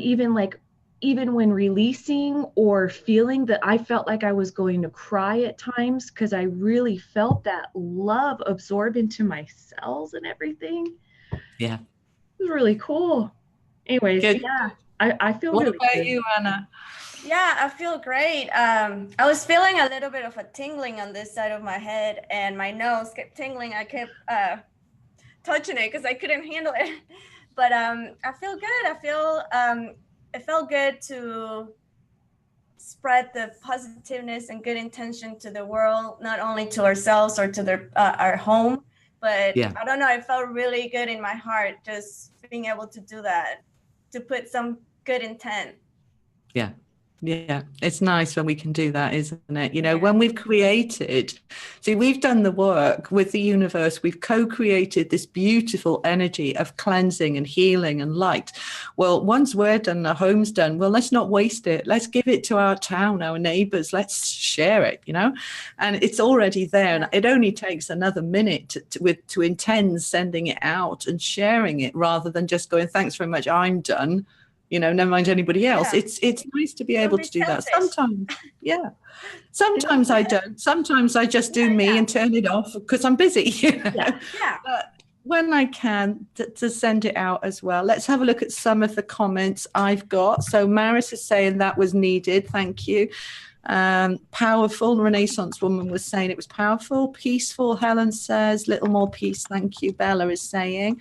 even when releasing or feeling that, I felt like I was going to cry at times because I really felt that love absorb into my cells and everything. Yeah. It was really cool. Anyways, good. Yeah, I feel what really about good. you, Anna? Yeah, I feel great. I was feeling a little bit of a tingling on this side of my head, and my nose kept tingling. I kept touching it because I couldn't handle it. But I feel good. I feel it felt good to spread the positiveness and good intention to the world, not only to ourselves or to our home, but Yeah. I don't know. It felt really good in my heart just being able to do that, to put some good intent. Yeah. Yeah, it's nice when we can do that, isn't it? You know, when we've created, see, we've done the work with the universe, we've co-created this beautiful energy of cleansing and healing and light. Well, once we're done, the home's done, well, let's not waste it. Let's give it to our town, our neighbors. Let's share it, you know, and it's already there. And it only takes another minute to intend sending it out and sharing it, rather than just going, thanks very much, I'm done. You know, never mind anybody else. Yeah. It's nice to be able to do that. Sometimes, yeah. Sometimes I don't. Sometimes I just do me and turn it off because I'm busy. You know? Yeah. But when I can, to send it out as well. Let's have a look at some of the comments I've got. So Maris is saying that was needed. Thank you. Powerful. Renaissance woman was saying it was powerful. Peaceful. Helen says little more peace. Thank you. Bella is saying.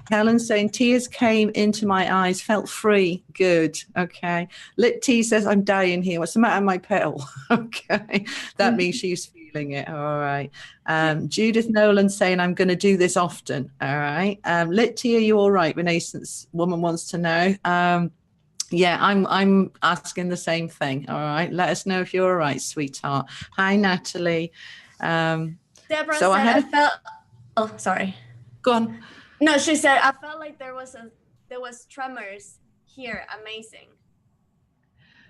Helen's saying tears came into my eyes, felt free. Good. Okay. Lit T says I'm dying here. What's the matter with my petal? Okay. That means she's feeling it. All right. Judith Nolan saying I'm going to do this often. All right. Lit T, are you all right? Renaissance woman wants to know. Yeah, I'm asking the same thing. All right. Let us know if you're all right, sweetheart. Hi, Natalie. Deborah so said I felt. Oh, sorry. Go on. No, she said I felt like there was tremors here. Amazing.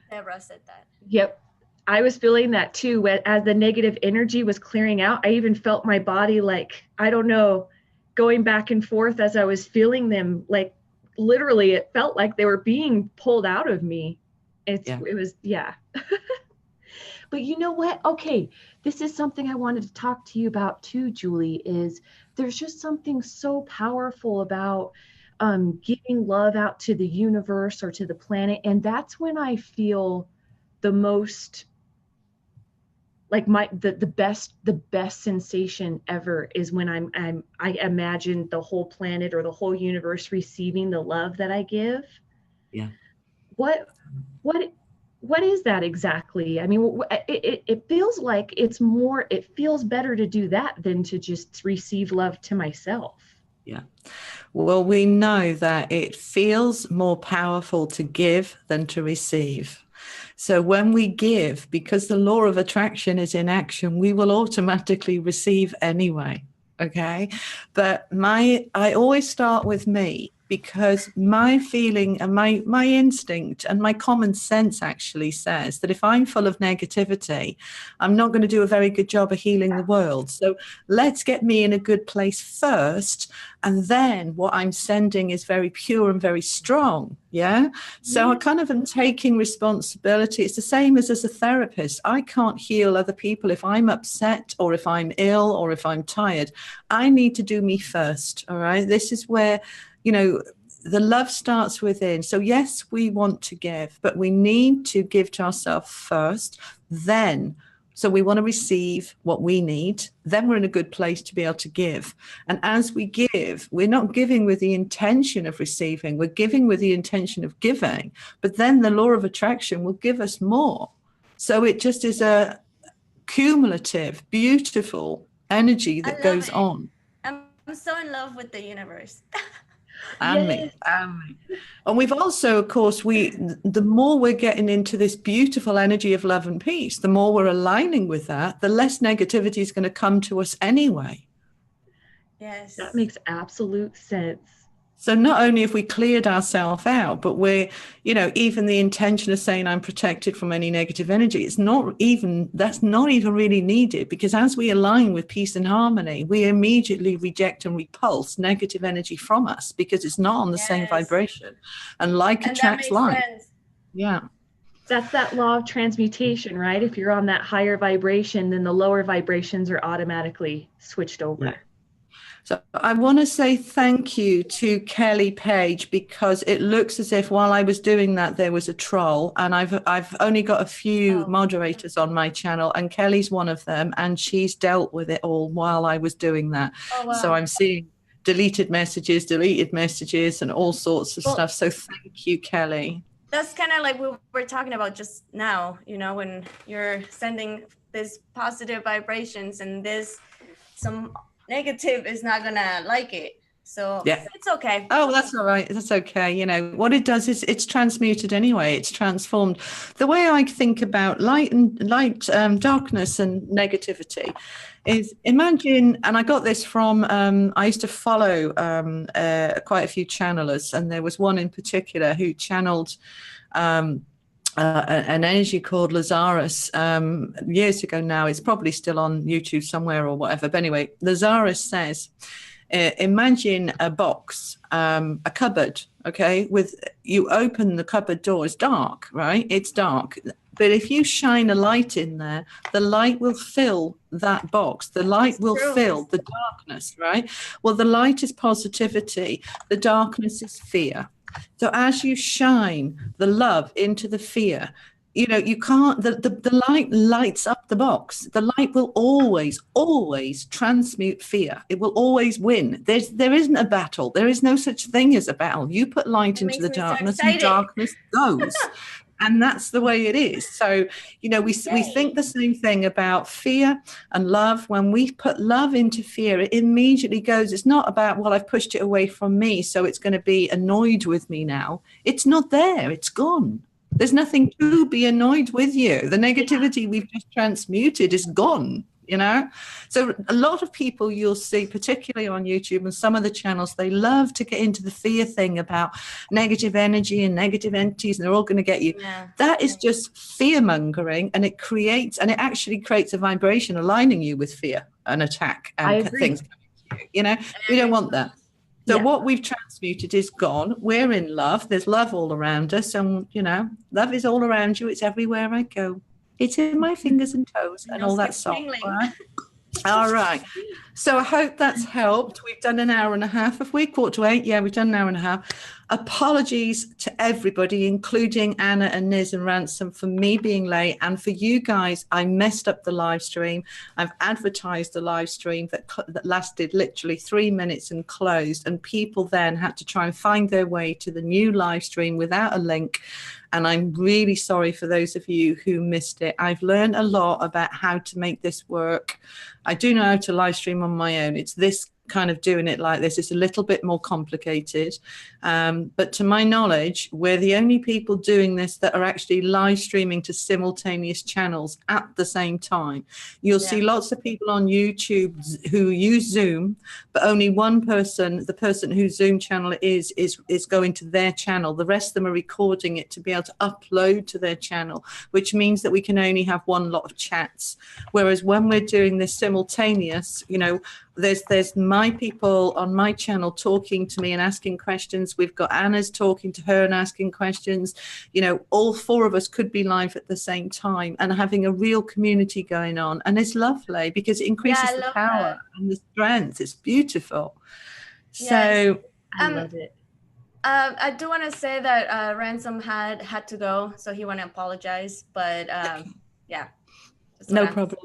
Deborah said that. Yep. I was feeling that too. As the negative energy was clearing out, I even felt my body, like, I don't know, going back and forth as I was feeling them. Like, literally, it felt like they were being pulled out of me. It was. But you know what? Okay, this is something I wanted to talk to you about too, Julie, is there's just something so powerful about giving love out to the universe or to the planet. And that's when I feel the most, like, the best sensation ever is when I imagine the whole planet or the whole universe receiving the love that I give. Yeah. What is that exactly? I mean, it feels like it feels better to do that than to just receive love to myself. Yeah. Well, we know that it feels more powerful to give than to receive. So when we give, because the law of attraction is in action, we will automatically receive anyway. Okay. But I always start with me, because my feeling and my instinct and my common sense actually says that if I'm full of negativity, I'm not going to do a very good job of healing the world. So let's get me in a good place first, and then what I'm sending is very pure and very strong. Yeah. So I kind of am taking responsibility. It's the same as a therapist. I can't heal other people if I'm upset or if I'm ill or if I'm tired. I need to do me first. All right. This is where, the love starts within. So yes, we want to give, but we need to give to ourselves first. Then, so we want to receive what we need. Then we're in a good place to be able to give. And as we give, we're not giving with the intention of receiving. We're giving with the intention of giving. But then the law of attraction will give us more. So it just is a cumulative, beautiful energy that goes on. I'm so in love with the universe. And me. And we've also, of course, the more we're getting into this beautiful energy of love and peace, the more we're aligning with that, the less negativity is going to come to us anyway. Yes. That makes absolute sense. So not only have we cleared ourselves out, but we're, even the intention of saying I'm protected from any negative energy, that's not even really needed, because as we align with peace and harmony, we immediately reject and repulse negative energy from us because it's not on the same vibration. And like attracts like. Yeah. That's that law of transmutation, right? If you're on that higher vibration, then the lower vibrations are automatically switched over. Yeah. So I want to say thank you to Kelly Page, because it looks as if while I was doing that, there was a troll, and I've only got a few moderators on my channel, and Kelly's one of them, and she's dealt with it all while I was doing that. Oh, wow. So I'm seeing deleted messages, and all sorts of stuff. So thank you, Kelly. That's kind of like we were talking about just now, when you're sending this positive vibrations and some negative is not gonna like it, so it's okay. Oh, that's all right, that's okay. What it does is it's transmuted anyway, it's transformed. The way I think about light, darkness and negativity is, imagine, and I got this from I used to follow quite a few channelers, and there was one in particular who channeled an energy called Lazarus years ago now. It's probably still on YouTube somewhere or whatever. But anyway, Lazarus says, imagine a box, a cupboard, okay? You open the cupboard door, it's dark, right? It's dark. But if you shine a light in there, the light will fill that box. The light will fill the darkness, right? Well, the light is positivity. The darkness is fear. So as you shine the love into the fear, you can't, the light lights up the box. The light will always transmute fear. It will always win. There isn't a battle. There is no such thing as a battle. You put light into the darkness, and darkness goes. And that's the way it is. So, we think the same thing about fear and love. When we put love into fear, it immediately goes. It's not about, well, I've pushed it away from me, so it's going to be annoyed with me now. It's not there. It's gone. There's nothing to be annoyed with you. The negativity we've just transmuted is gone. So a lot of people you'll see, particularly on YouTube and some of the channels, they love to get into the fear thing about negative energy and negative entities, and they're all going to get you. That is just fear mongering, and it actually creates a vibration aligning you with fear and attack and things coming to you. We don't want that. So what we've transmuted is gone. We're in love. There's love all around us, and love is all around you. It's everywhere I go. It's in my fingers and toes and all that stuff. All right. So I hope that's helped. We've done an hour and a half. Have we? 7:45? Yeah, we've done an hour and a half. Apologies to everybody, including Anna and Nizz and Ransom, for me being late. And for you guys, I messed up the live stream. I've advertised the live stream that lasted literally 3 minutes and closed. And people then had to try and find their way to the new live stream without a link. And I'm really sorry for those of you who missed it. I've learned a lot about how to make this work. I do know how to live stream on my own. It's this kind of doing it like this. It's a little bit more complicated. But to my knowledge, we're the only people doing this that are actually live streaming to simultaneous channels at the same time. You'll see lots of people on YouTube who use Zoom, but only one person, the person whose Zoom channel is going to their channel. The rest of them are recording it to be able to upload to their channel, which means that we can only have one lot of chats. Whereas when we're doing this simultaneous, you know, there's my people on my channel talking to me and asking questions. We've got Anna's talking to her and asking questions. You know, all four of us could be live at the same time and having a real community going on. And it's lovely because it increases the power and the strength. It's beautiful. Yes. So I love it. I do want to say that Ransom had to go, so he want to apologize. But yeah, no problem.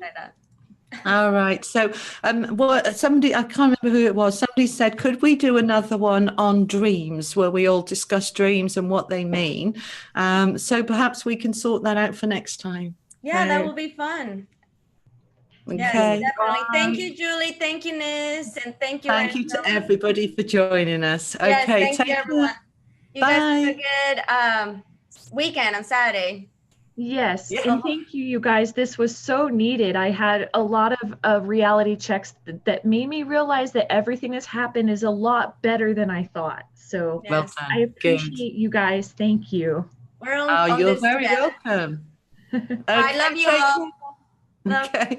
All right. So somebody, I can't remember who it was, somebody said, could we do another one on dreams where we all discuss dreams and what they mean? So perhaps we can sort that out for next time. Yeah, that will be fun. Okay. Yes, definitely. Thank you, Julie. Thank you, Nizz. And thank you, Thank you to everybody for joining us. Yes, okay. thank you, everyone. You Bye. guys have a good weekend on Saturday. Yes, and thank you, you guys. This was so needed. I had a lot of reality checks that made me realize that everything that's happened is a lot better than I thought. So Well done. I appreciate you guys. Thank you. We're on you're this very together. welcome. I love you all. Okay.